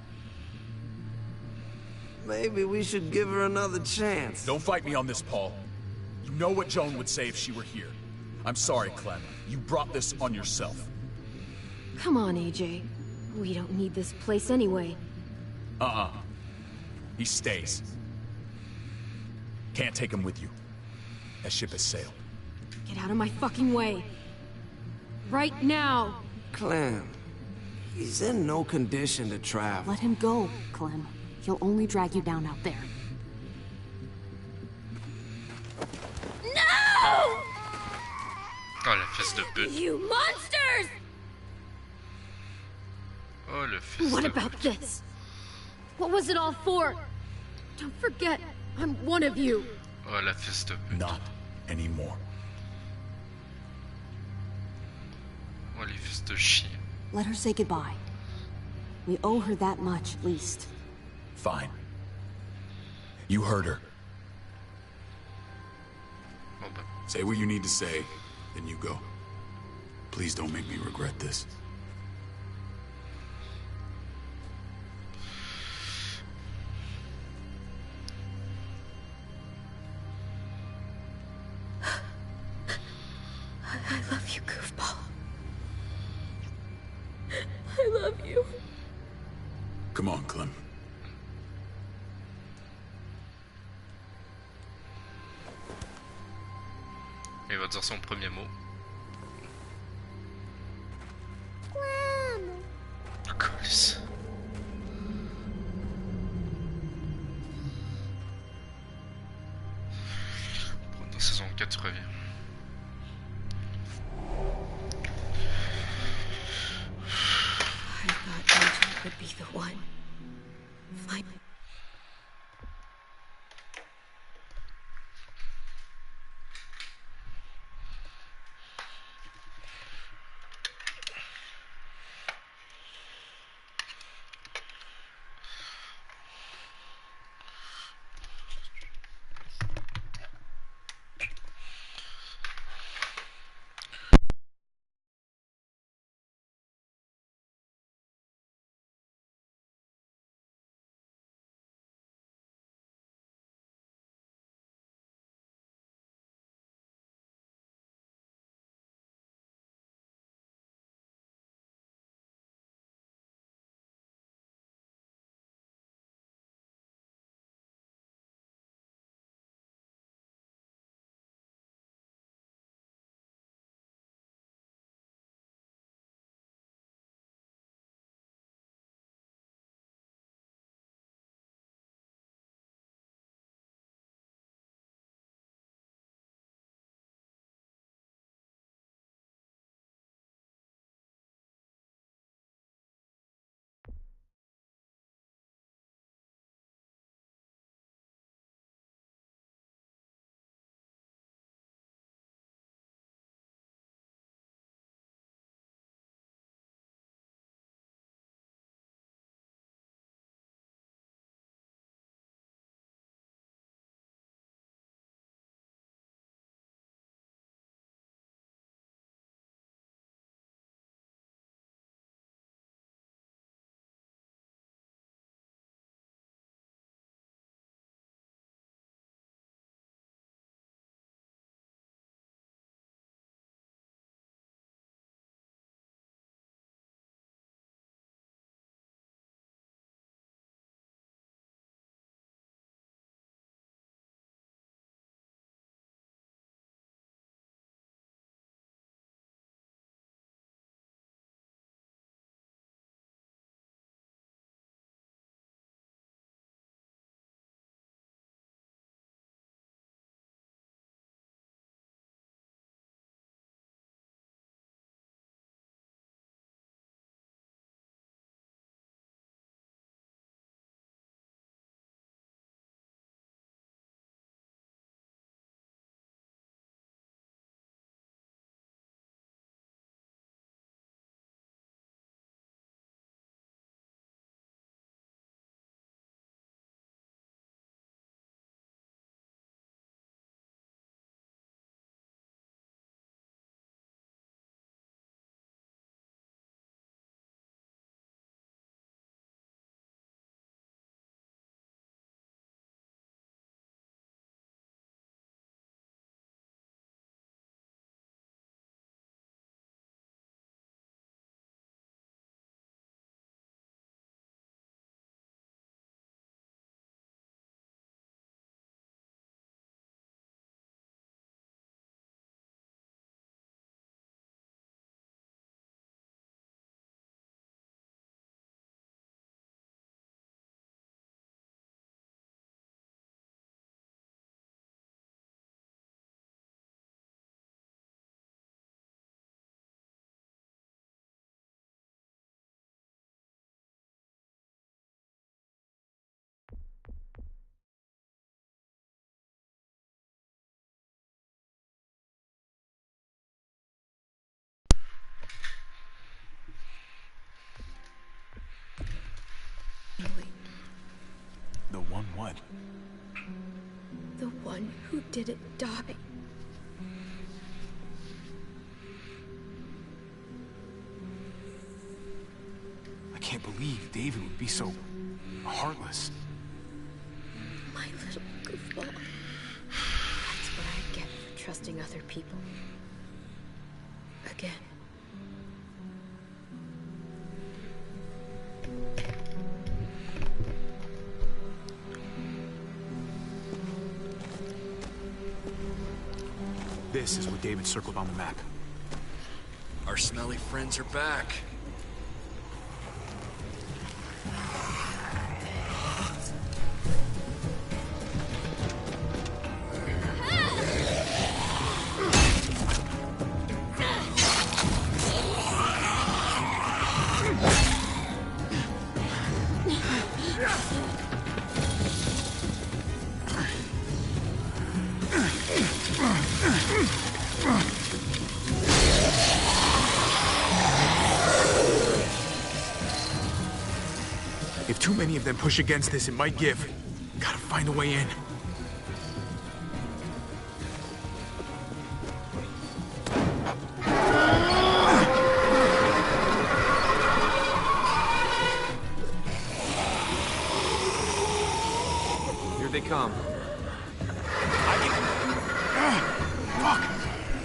Maybe we should give her another chance. Don't fight me on this, Paul. You know what Joan would say if she were here. I'm sorry, Clem. You brought this on yourself. Come on, AJ. We don't need this place anyway. He stays. Can't take him with you. That ship has sailed. Get out of my fucking way. Right now! Clem, he's in no condition to travel. Let him go, Clem. He'll only drag you down out there. No! Oh, le fils de pute. You monsters! Oh, le fils What de about pute. this? What was it all for? Don't forget, I'm one of you. Oh, la fils de pute. Not anymore. Oh, les fils de chien. Let her say goodbye. We owe her that much, at least. Fine. You heard her. Bon ben. Say what you need to say, then you go. Please don't make me regret this. Come on, Clem. Il va dire son premier mot. Colis. Dans saison 4, tu reviens. I thought Angel would be the one. Finally. The one what? The one who didn't die. I can't believe David would be so heartless. My little goofball. That's what I get for trusting other people. Again. this is what David circled on the map. Our smelly friends are back. If too many of them push against this, it might give. Gotta find a way in. Here they come. Fuck!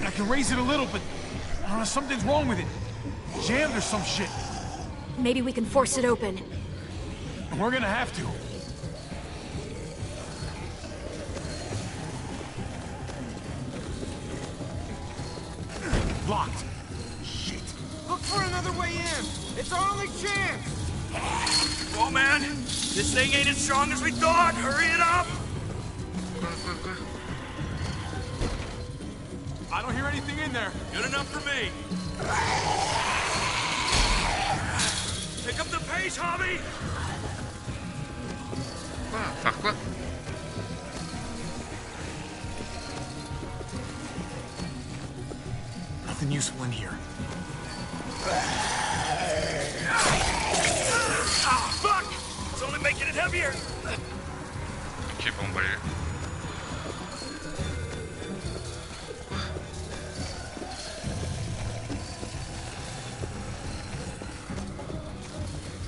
I can raise it a little, but something's wrong with it. Jammed or some shit. Maybe we can force it open. We're gonna have to. Locked. Shit. Look for another way in. It's our only chance. Oh man, this thing ain't as strong as we thought. Hurry it up. I don't hear anything in there. Good enough for me. Pick up the pace, Hobby. Faire quoi? Nothing useful in here. Ah, fuck! It's only making it heavier. Ok, bon, bah...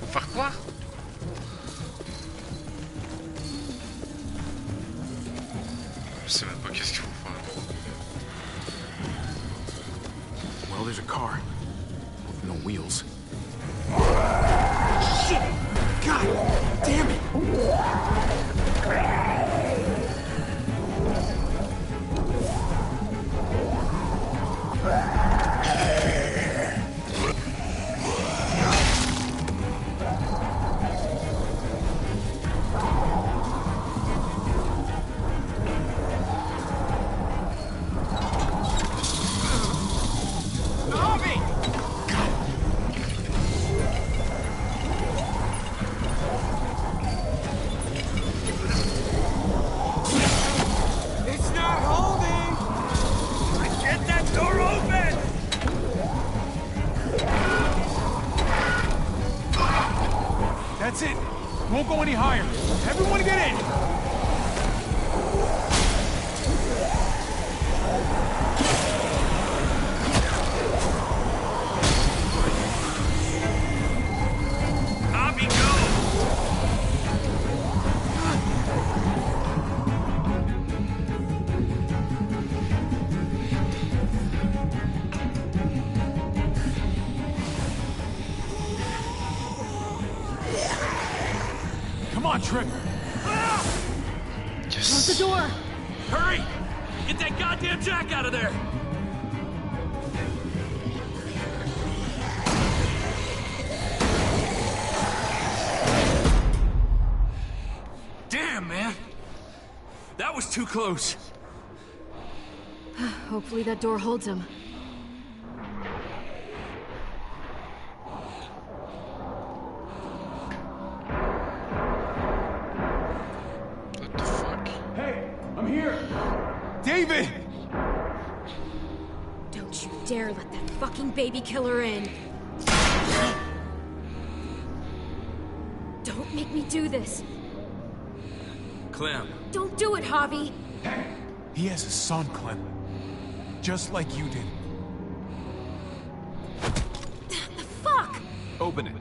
Faut faire quoi? Je sais même pas qu'est-ce qu'il faut faire. Well, there's a car. With no wheels. Shit! God damn it! That's it. Won't go any higher. Everyone get in. Hobby, go! Come on, Trip. Close the door. Hurry! Get that goddamn jack out of there! Damn, man! That was too close. Hopefully that door holds him. What the fuck? Hey, I'm here. David! Don't you dare let that fucking baby killer in. Don't make me do this. Clem. Don't do it, Javi. He has a son, Clem. Just like you did. The fuck? Open it.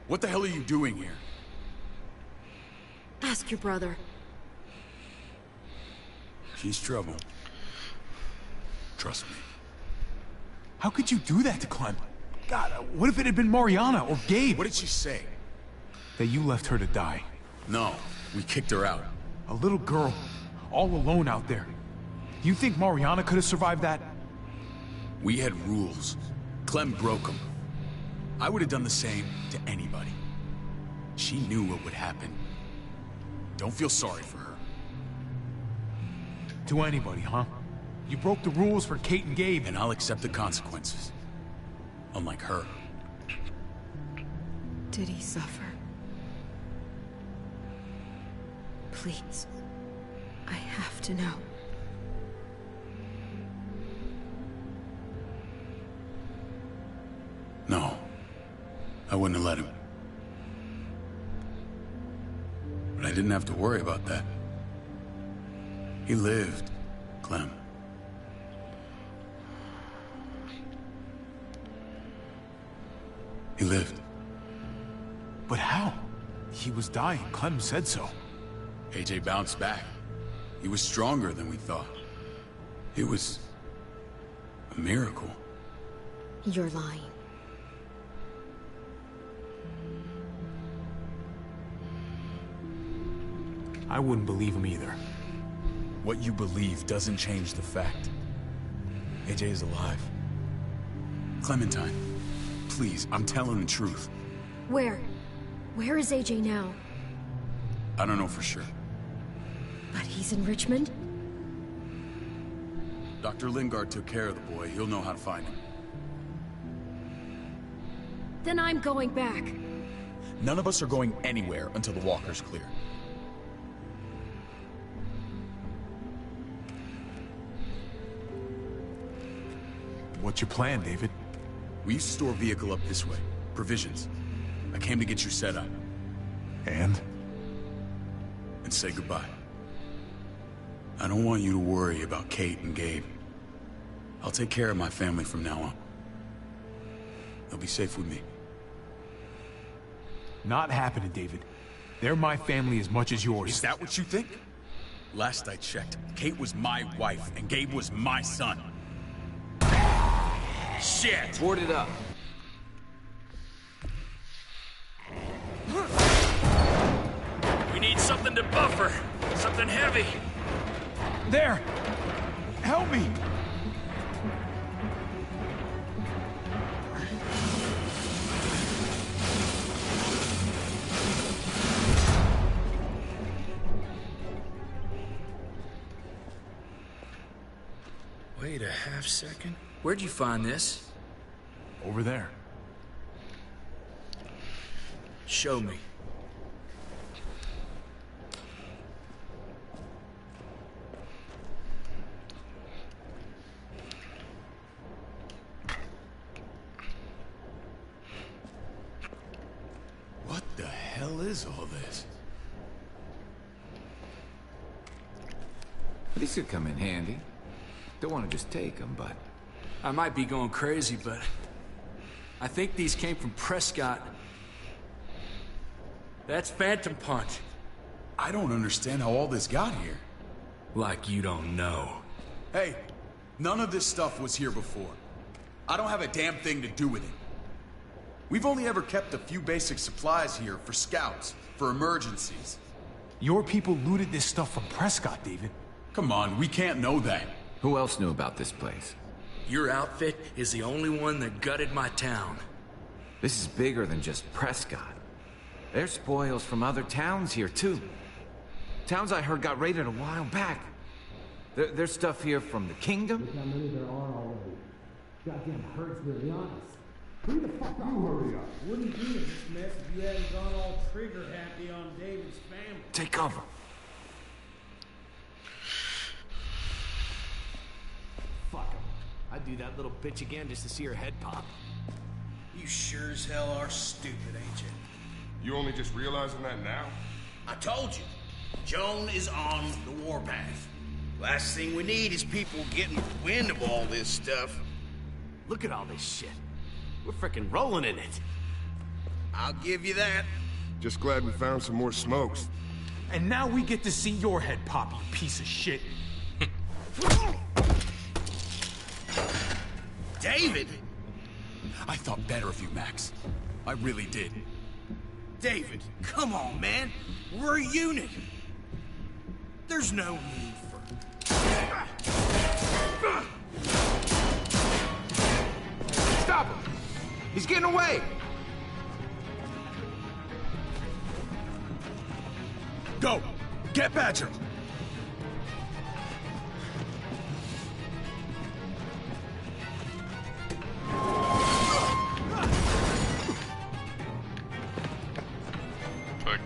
What the hell are you doing here? Ask your brother. She's trouble. Trust me. How could you do that to Clem? God, what if it had been Mariana or Gabe? What did she say? That you left her to die. No, we kicked her out. A little girl, all alone out there. You think Mariana could have survived that? We had rules. Clem broke them. I would have done the same to anybody. She knew what would happen. Don't feel sorry for her. To anybody, huh? You broke the rules for Kate and Gabe. And I'll accept the consequences. Unlike her. Did he suffer? Please. I have to know. No. I wouldn't have let him. But I didn't have to worry about that. He lived, Clem. He lived. But how? He was dying. Clem said so. AJ bounced back. He was stronger than we thought. It was a miracle. You're lying. I wouldn't believe him either. What you believe doesn't change the fact. AJ is alive. Clementine, please, I'm telling the truth. Where? Where is AJ now? I don't know for sure. But he's in Richmond? Dr. Lingard took care of the boy. He'll know how to find him. Then I'm going back. None of us are going anywhere until the walker's clear. What's your plan, David? We used to store a vehicle up this way. Provisions. I came to get you set up. And? And say goodbye. I don't want you to worry about Kate and Gabe. I'll take care of my family from now on. They'll be safe with me. Not happening, David. They're my family as much as yours. Is that what you think? Last I checked, Kate was my wife and Gabe was my son. Shit! Board it up. We need something to buffer. Something heavy. There! Help me! Wait a half second. Where'd you find this? Over there. Show me. What the hell is all this? These could come in handy. Don't want to just take them, but... I might be going crazy, but... I think these came from Prescott. That's Phantom Punch. I don't understand how all this got here. Like you don't know. Hey, none of this stuff was here before. I don't have a damn thing to do with it. We've only ever kept a few basic supplies here for scouts, for emergencies. Your people looted this stuff from Prescott, David. Come on, we can't know that. Who else knew about this place? Your outfit is the only one that gutted my town. This is bigger than just Prescott. There's spoils from other towns here, too. Towns I heard got raided a while back. There's stuff here from the Kingdom. Look how many there are already. Goddamn hurts really honest. Who the fuck you hurry up? Wouldn't be in this mess if you hadn't gone all trigger happy on David's family. Take cover. Fuck him. I'd do that little bitch again just to see her head pop. You sure as hell are stupid, ain't you? You only just realizing that now? I told you. Joan is on the warpath. Last thing we need is people getting wind of all this stuff. Look at all this shit. We're frickin' rolling in it. I'll give you that. Just glad we found some more smokes. And now we get to see your head pop, you piece of shit. David? I thought better of you, Max. I really did. David, come on, man. We're a unit. There's no need for... Stop him! He's getting away! Go! Get Badger! Fuck.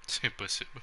C'est impossible.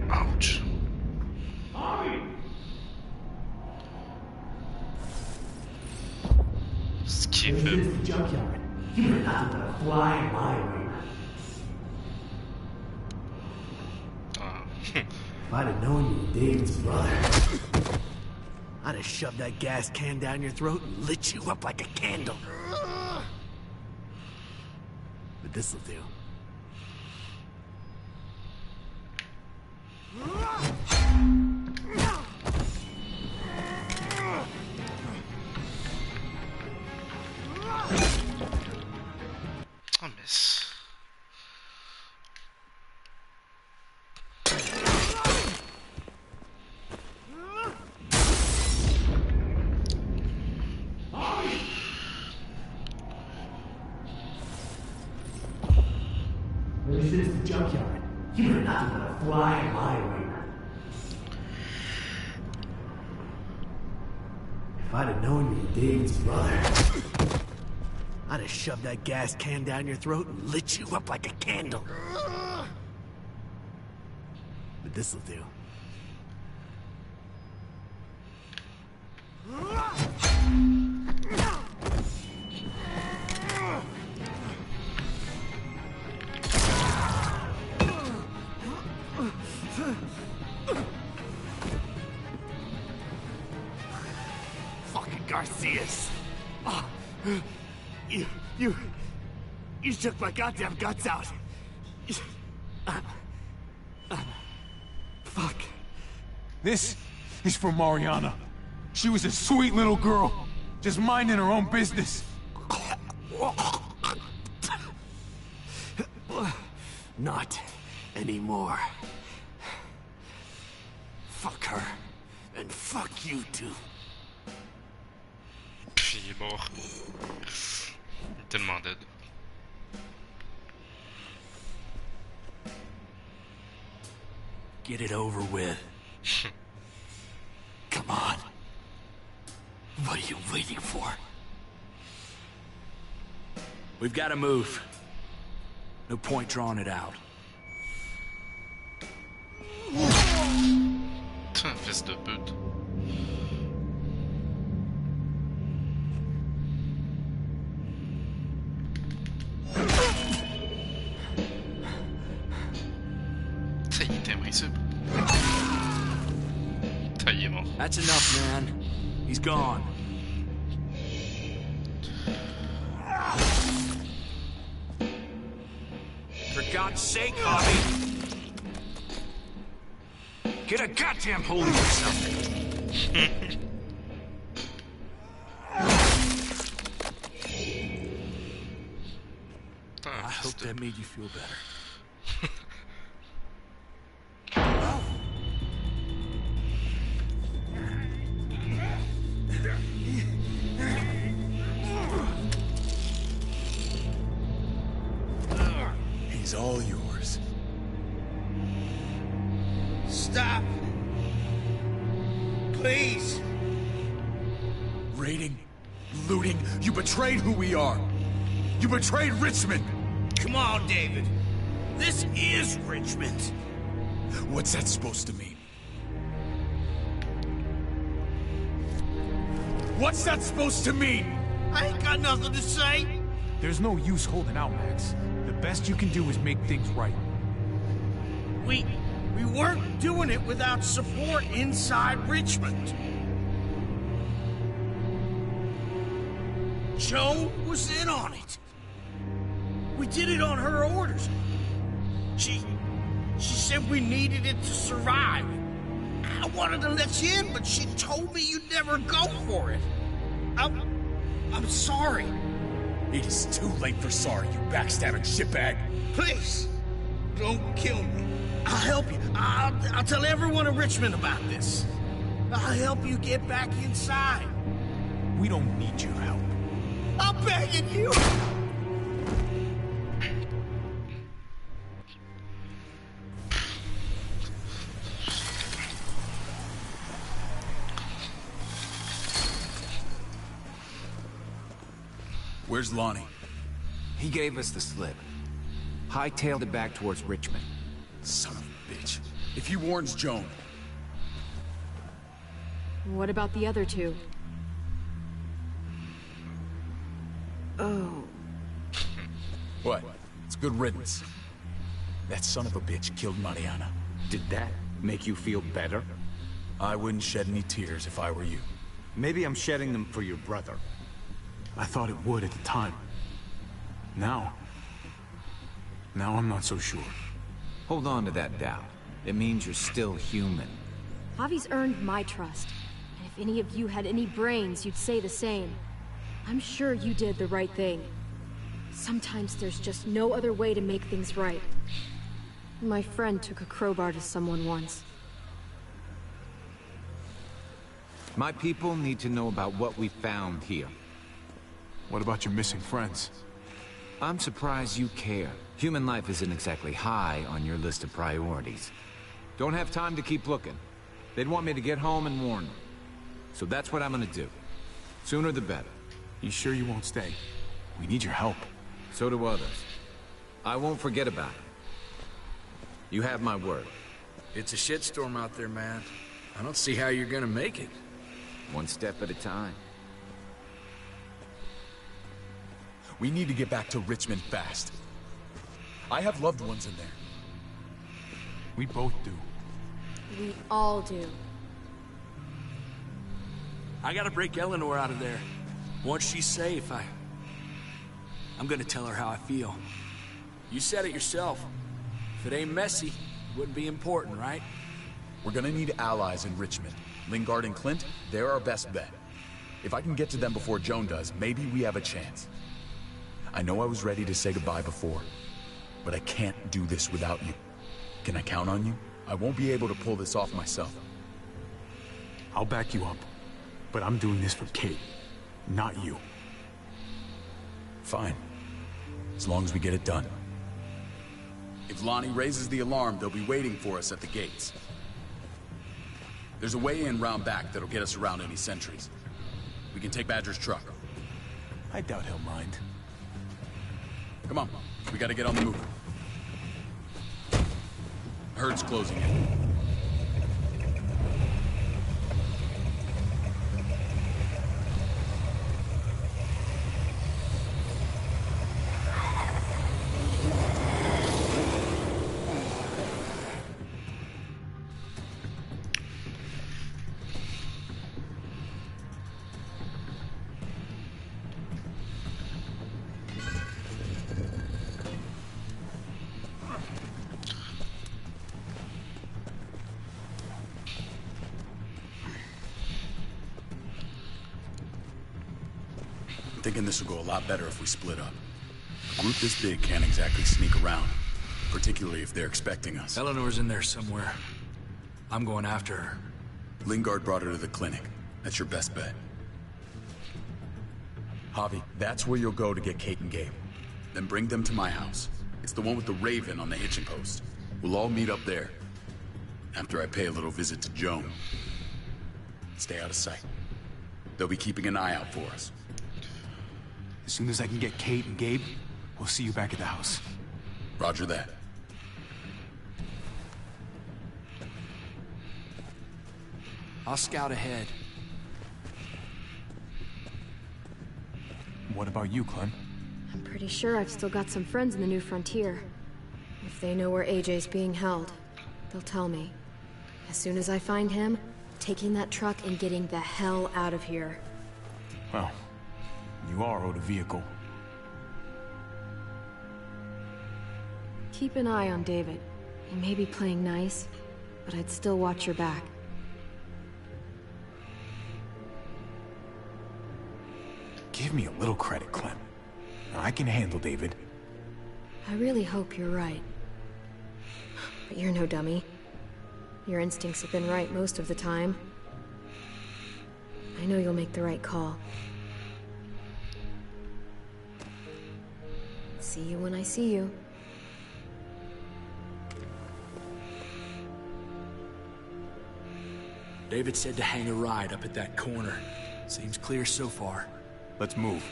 Ouch. Skip This him. is the junkyard. You better not let a fly in my arena. If I'd have known you were David's brother, I'd have shoved that gas can down your throat and lit you up like a candle. But this'll do. Oh, miss. This is the junkyard. You better not let a fly in my arena. If I'd have known you were David's brother, I'd have shoved that gas can down your throat and lit you up like a candle. But this'll do. Fucking Garcias. Oh, you shook my goddamn guts out. Fuck. This is for Mariana. She was a sweet little girl, just minding her own business. Not anymore. Fuck her. And fuck you too. Puis il est mort. Il est tellement dead. Get it over with. Come on. What are you waiting for? We've got to move. No point drawing it out. Putain, fils de pute. Ça, il est imbrisable. Ça, il est mort. That's enough, man. He's gone. For God's sake, Hobby! Get a goddamn hold of yourself! that made you feel better. He's all yours. Stop! Please! Raiding, looting, you betrayed who we are. You betrayed Richmond. Come on, David. This is Richmond. What's that supposed to mean? What's that supposed to mean? I ain't got nothing to say. There's no use holding out, Max. The best you can do is make things right. We weren't doing it without support inside Richmond. Joan was in on it. We did it on her orders. She said we needed it to survive. I wanted to let you in, but she told me you'd never go for it. I'm sorry. It is too late for sorry, you backstabbing shitbag. Please, don't kill me. I'll help you. I'll tell everyone in Richmond about this. I'll help you get back inside. We don't need your help. I'm begging you. Where's Lonnie? He gave us the slip. Hightailed it back towards Richmond. Son of a bitch. If he warns Joan... What about the other two? Oh. What? It's good riddance. That son of a bitch killed Mariana. Did that make you feel better? I wouldn't shed any tears if I were you. Maybe I'm shedding them for your brother. I thought it would at the time. Now I'm not so sure. Hold on to that doubt. It means you're still human. Javi's earned my trust. And if any of you had any brains, you'd say the same. I'm sure you did the right thing. Sometimes there's just no other way to make things right. My friend took a crowbar to someone once. My people need to know about what we found here. What about your missing friends? I'm surprised you care. Human life isn't exactly high on your list of priorities. Don't have time to keep looking. They'd want me to get home and warn them. So that's what I'm gonna do. Sooner the better. You sure you won't stay? We need your help. So do others. I won't forget about it. You have my word. It's a shitstorm out there, man. I don't see how you're gonna make it. One step at a time. We need to get back to Richmond fast. I have loved ones in there. We both do. We all do. I gotta break Eleanor out of there. Once she's safe, I'm gonna tell her how I feel. You said it yourself. If it ain't messy, it wouldn't be important, right? We're gonna need allies in Richmond. Lingard and Clint, they're our best bet. If I can get to them before Joan does, maybe we have a chance. I know I was ready to say goodbye before, but I can't do this without you. Can I count on you? I won't be able to pull this off myself. I'll back you up, but I'm doing this for Kate, not you. Fine. As long as we get it done. If Lonnie raises the alarm, they'll be waiting for us at the gates. There's a way in round back that'll get us around any sentries. We can take Badger's truck. I doubt he'll mind. Come on, we gotta get on the move. Herd's closing in. Thinking this will go a lot better if we split up. group this big can't exactly sneak around. Particularly if they're expecting us. Eleanor's in there somewhere. I'm going after her. Lingard brought her to the clinic. That's your best bet. Javi, that's where you'll go to get Kate and Gabe. Then bring them to my house. It's the one with the Raven on the hitching post. We'll all meet up there. After I pay a little visit to Joan. Stay out of sight. They'll be keeping an eye out for us. As soon as I can get Kate and Gabe, we'll see you back at the house. Roger that. I'll scout ahead. What about you, Clem? I'm pretty sure I've still got some friends in the New Frontier. If they know where AJ's being held, they'll tell me. As soon as I find him, taking that truck and getting the hell out of here. Well, you are owed a vehicle. Keep an eye on David. He may be playing nice, but I'd still watch your back. Give me a little credit, Clem. I can handle David. I really hope you're right. But you're no dummy. Your instincts have been right most of the time. I know you'll make the right call. See you when I see you. David said to hang a ride up at that corner. Seems clear so far. Let's move.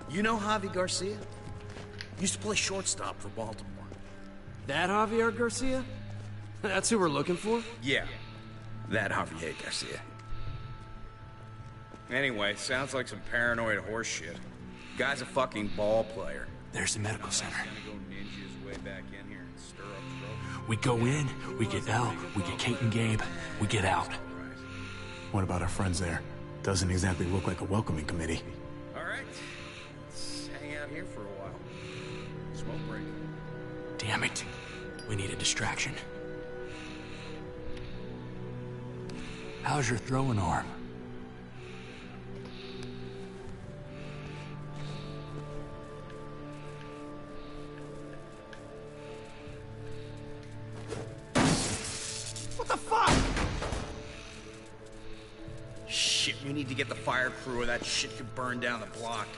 You know Javi Garcia? Used to play shortstop for Baltimore. That Javier Garcia? That's who we're looking for? Yeah, that Javier Garcia. Anyway, sounds like some paranoid horse shit. Guy's a fucking ball player. There's the medical center. Gonna go ninja his way back in here and stir up trouble. We go in, we get Elle, we get Kate and Gabe, we get out. What about our friends there? Doesn't exactly look like a welcoming committee. All right, let's hang out here for a while. Smoke break. Damn it. We need a distraction. How's your throwing arm? What the fuck? Shit, we need to get the fire crew or that shit could burn down the block.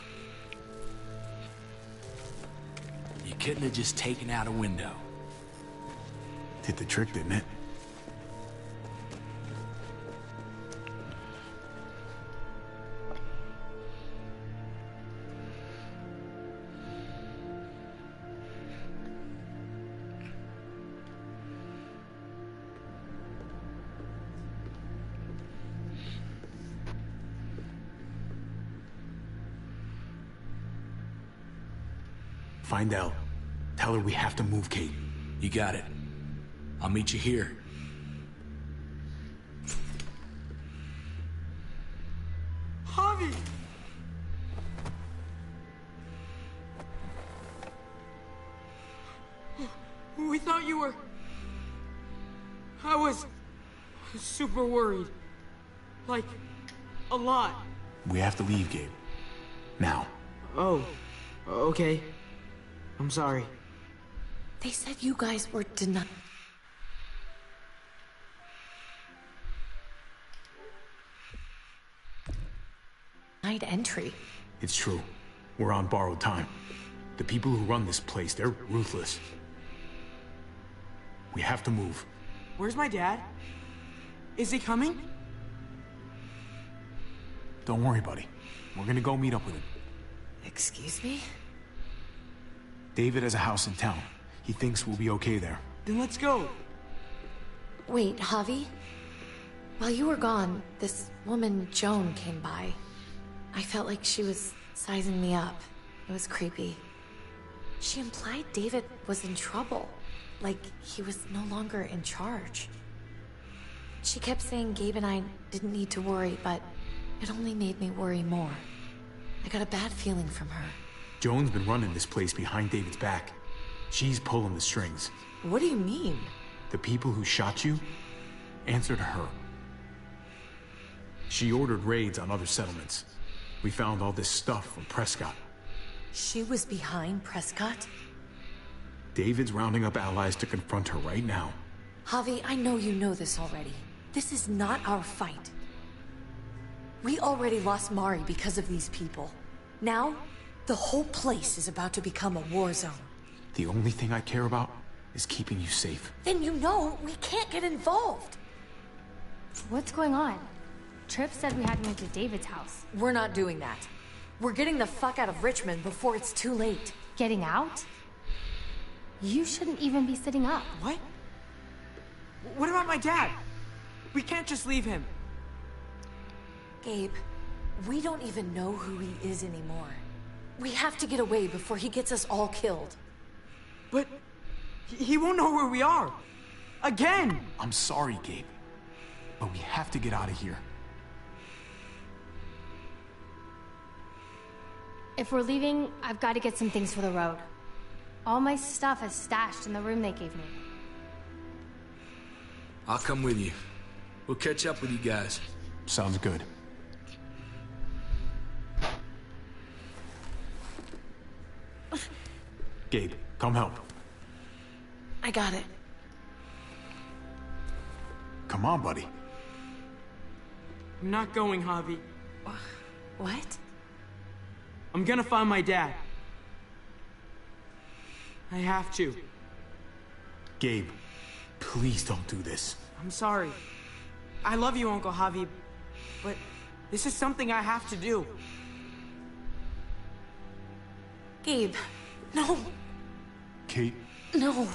You couldn't have just taken out a window. Did the trick, didn't it? Find out. Tell her we have to move Kate. You got it. I'll meet you here. Javi! We thought you were... I was super worried. Like, a lot. We have to leave, Gabe. Now. Oh, okay. I'm sorry. They said you guys were denied entry. It's true. We're on borrowed time. The people who run this place, they're ruthless. We have to move. Where's my dad? Is he coming? Don't worry, buddy. We're gonna go meet up with him. Excuse me? David has a house in town. He thinks we'll be okay there. Then let's go. Wait, Javi? While you were gone, this woman, Joan, came by. I felt like she was sizing me up. It was creepy. She implied David was in trouble. Like he was no longer in charge. She kept saying Gabe and I didn't need to worry, but it only made me worry more. I got a bad feeling from her. Joan's been running this place behind David's back. She's pulling the strings. What do you mean? The people who shot you answered her. She ordered raids on other settlements. We found all this stuff from Prescott. She was behind Prescott? David's rounding up allies to confront her right now. Javi, I know you know this already. This is not our fight. We already lost Mari because of these people. Now, the whole place is about to become a war zone. The only thing I care about is keeping you safe. Then you know we can't get involved. What's going on? Tripp said we had to move to David's house. We're not doing that. We're getting the fuck out of Richmond before it's too late. Getting out? You shouldn't even be sitting up. What? What about my dad? We can't just leave him. Gabe, we don't even know who he is anymore. We have to get away before he gets us all killed. But he won't know where we are. Again! I'm sorry, Gabe. But we have to get out of here. If we're leaving, I've got to get some things for the road. All my stuff is stashed in the room they gave me. I'll come with you. We'll catch up with you guys. Sounds good. Gabe, come help. I got it. Come on, buddy. I'm not going, Javi. What? I'm gonna find my dad. I have to. Gabe, please don't do this. I'm sorry. I love you, Uncle Javi, but this is something I have to do. Gabe, no. Kate? No.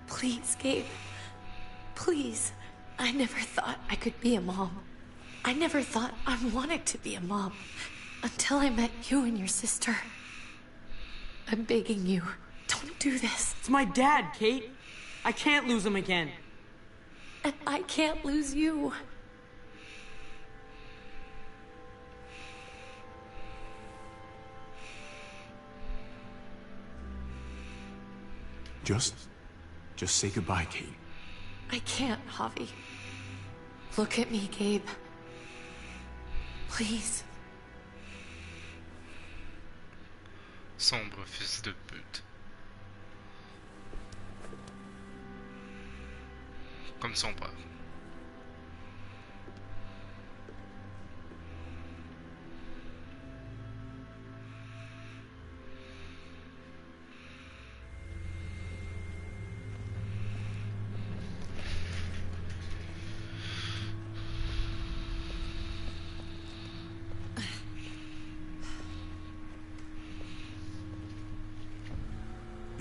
Please, Gabe. Please. I never thought I could be a mom. I never thought I wanted to be a mom. Until I met you and your sister. I'm begging you, don't do this. It's my dad, Kate. I can't lose him again. And I can't lose you. Just say goodbye, Kate. I can't, Javi. Look at me, Gabe. Please. Sombre fils de pute. Comme son père.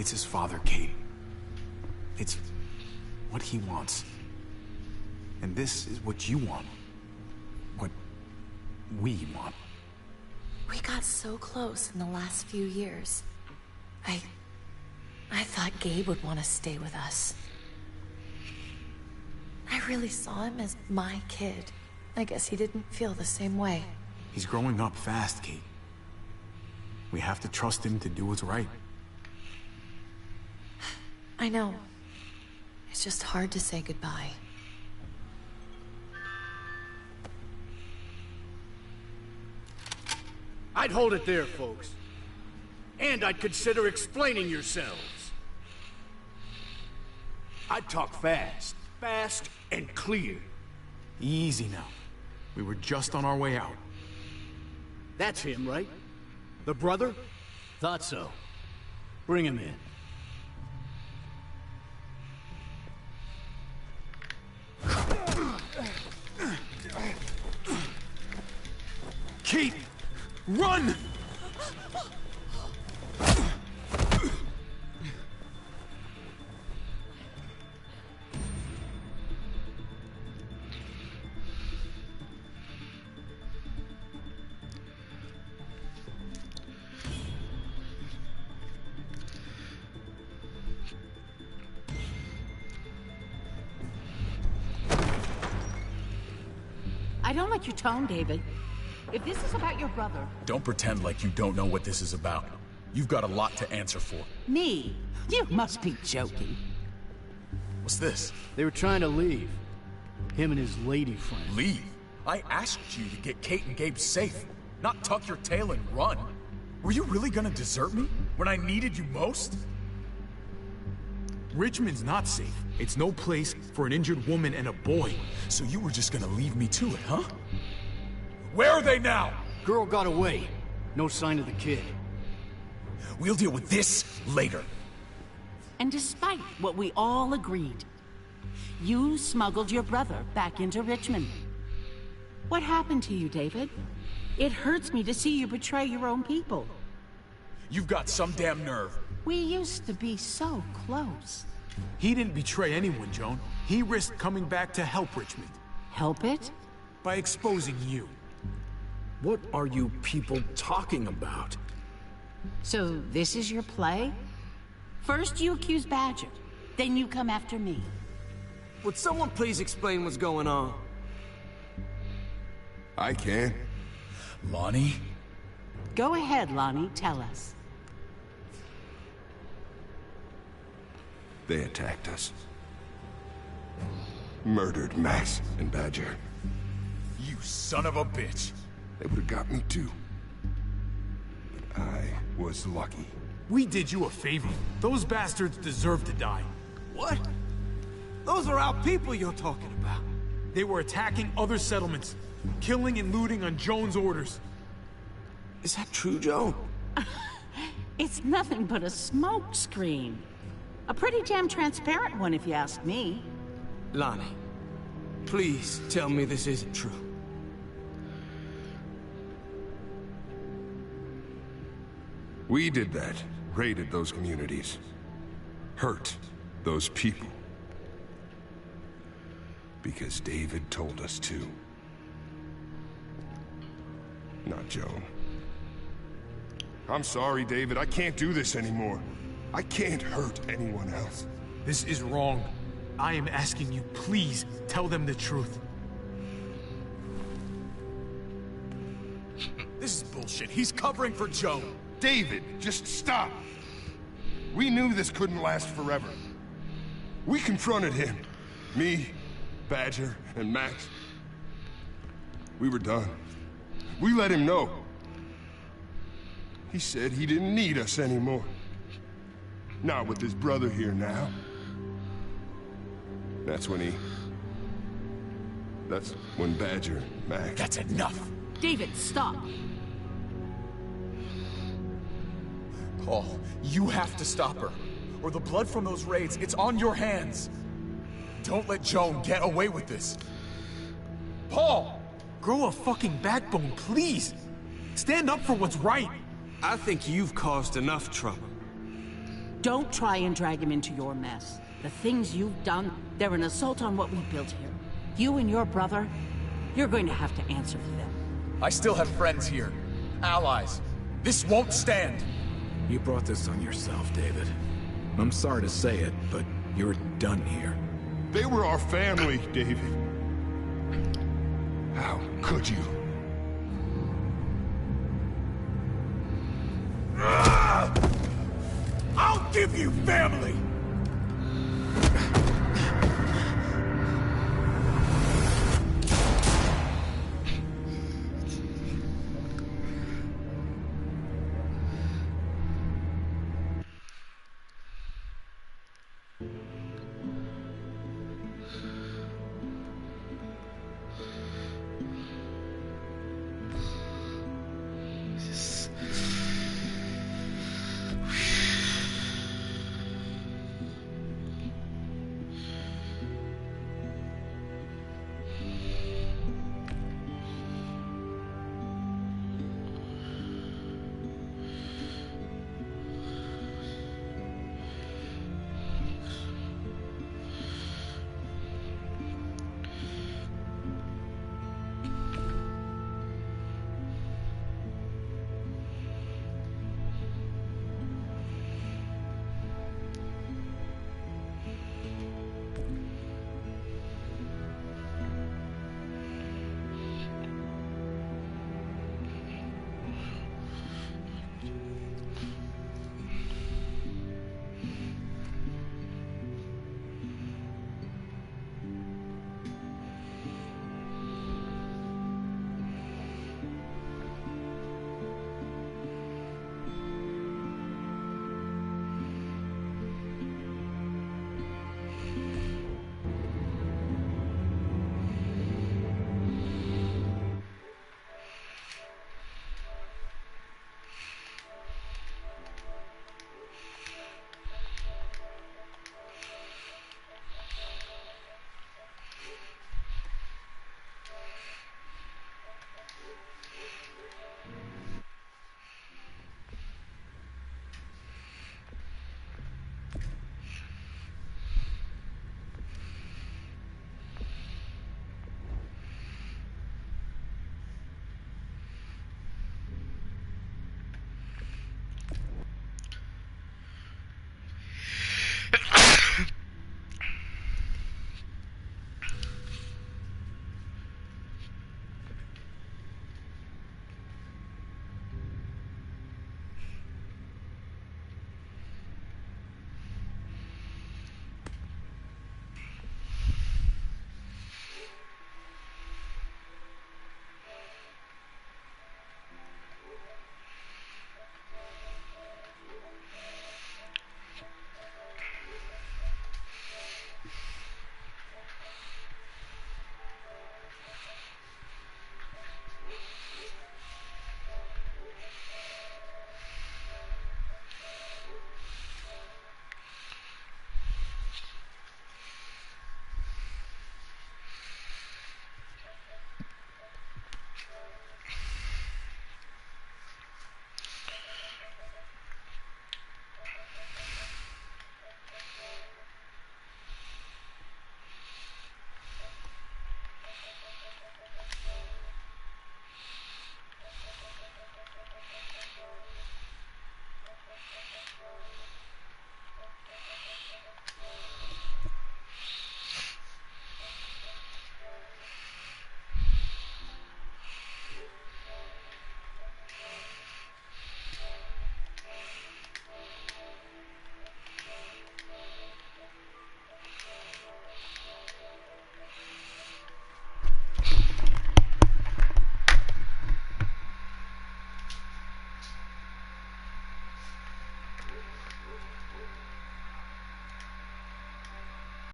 It's his father, Kate. It's what he wants. And this is what you want. What we want. We got so close in the last few years. I thought Gabe would want to stay with us. I really saw him as my kid. I guess he didn't feel the same way. He's growing up fast, Kate. We have to trust him to do what's right. I know. It's just hard to say goodbye. I'd hold it there, folks. And I'd consider explaining yourselves. I'd talk fast. Fast and clear. Easy now. We were just on our way out. That's him, right? The brother? Thought so. Bring him in. Kate! Run! I don't like your tone, David. If this is about your brother... Don't pretend like you don't know what this is about. You've got a lot to answer for. Me? You must be joking. What's this? They were trying to leave. Him and his lady friend. Leave? I asked you to get Kate and Gabe safe, not tuck your tail and run. Were you really gonna desert me when I needed you most? Richmond's not safe. It's no place for an injured woman and a boy. So you were just gonna leave me to it, huh? Where are they now? Girl got away. No sign of the kid. We'll deal with this later. And despite what we all agreed, you smuggled your brother back into Richmond. What happened to you, David? It hurts me to see you betray your own people. You've got some damn nerve. We used to be so close. He didn't betray anyone, Joan. He risked coming back to help Richmond. Help it? By exposing you. What are you people talking about? So this is your play? First you accuse Badger, then you come after me. Would someone please explain what's going on? I can. Lonnie? Go ahead, Lonnie, tell us. They attacked us. Murdered Max and Badger. You son of a bitch. They would have got me too. But I was lucky. We did you a favor. Those bastards deserve to die. What? Those are our people you're talking about. They were attacking other settlements, killing and looting on Joan's orders. Is that true, Joan? It's nothing but a smoke screen. A pretty damn transparent one, if you ask me. Lonnie, please tell me this isn't true. We did that. Raided those communities. Hurt those people. Because David told us to. Not Joan. I'm sorry, David. I can't do this anymore. I can't hurt anyone else. This is wrong. I am asking you, please, tell them the truth. This is bullshit. He's covering for Joan. David, just stop. We knew this couldn't last forever. We confronted him. Me, Badger, and Max. We were done. We let him know. He said he didn't need us anymore. Not with his brother here now. That's when Badger, Max... That's enough! David, stop! Paul, you have to stop her. Or the blood from those raids, it's on your hands. Don't let Joan get away with this. Paul! Grow a fucking backbone, please! Stand up for what's right! I think you've caused enough trouble. Don't try and drag him into your mess. The things you've done, they're an assault on what we built here. You and your brother, you're going to have to answer for them. I still have friends here. Allies. This won't stand. You brought this on yourself, David. I'm sorry to say it, but you're done here. They were our family, David. How could you? I'll give you family!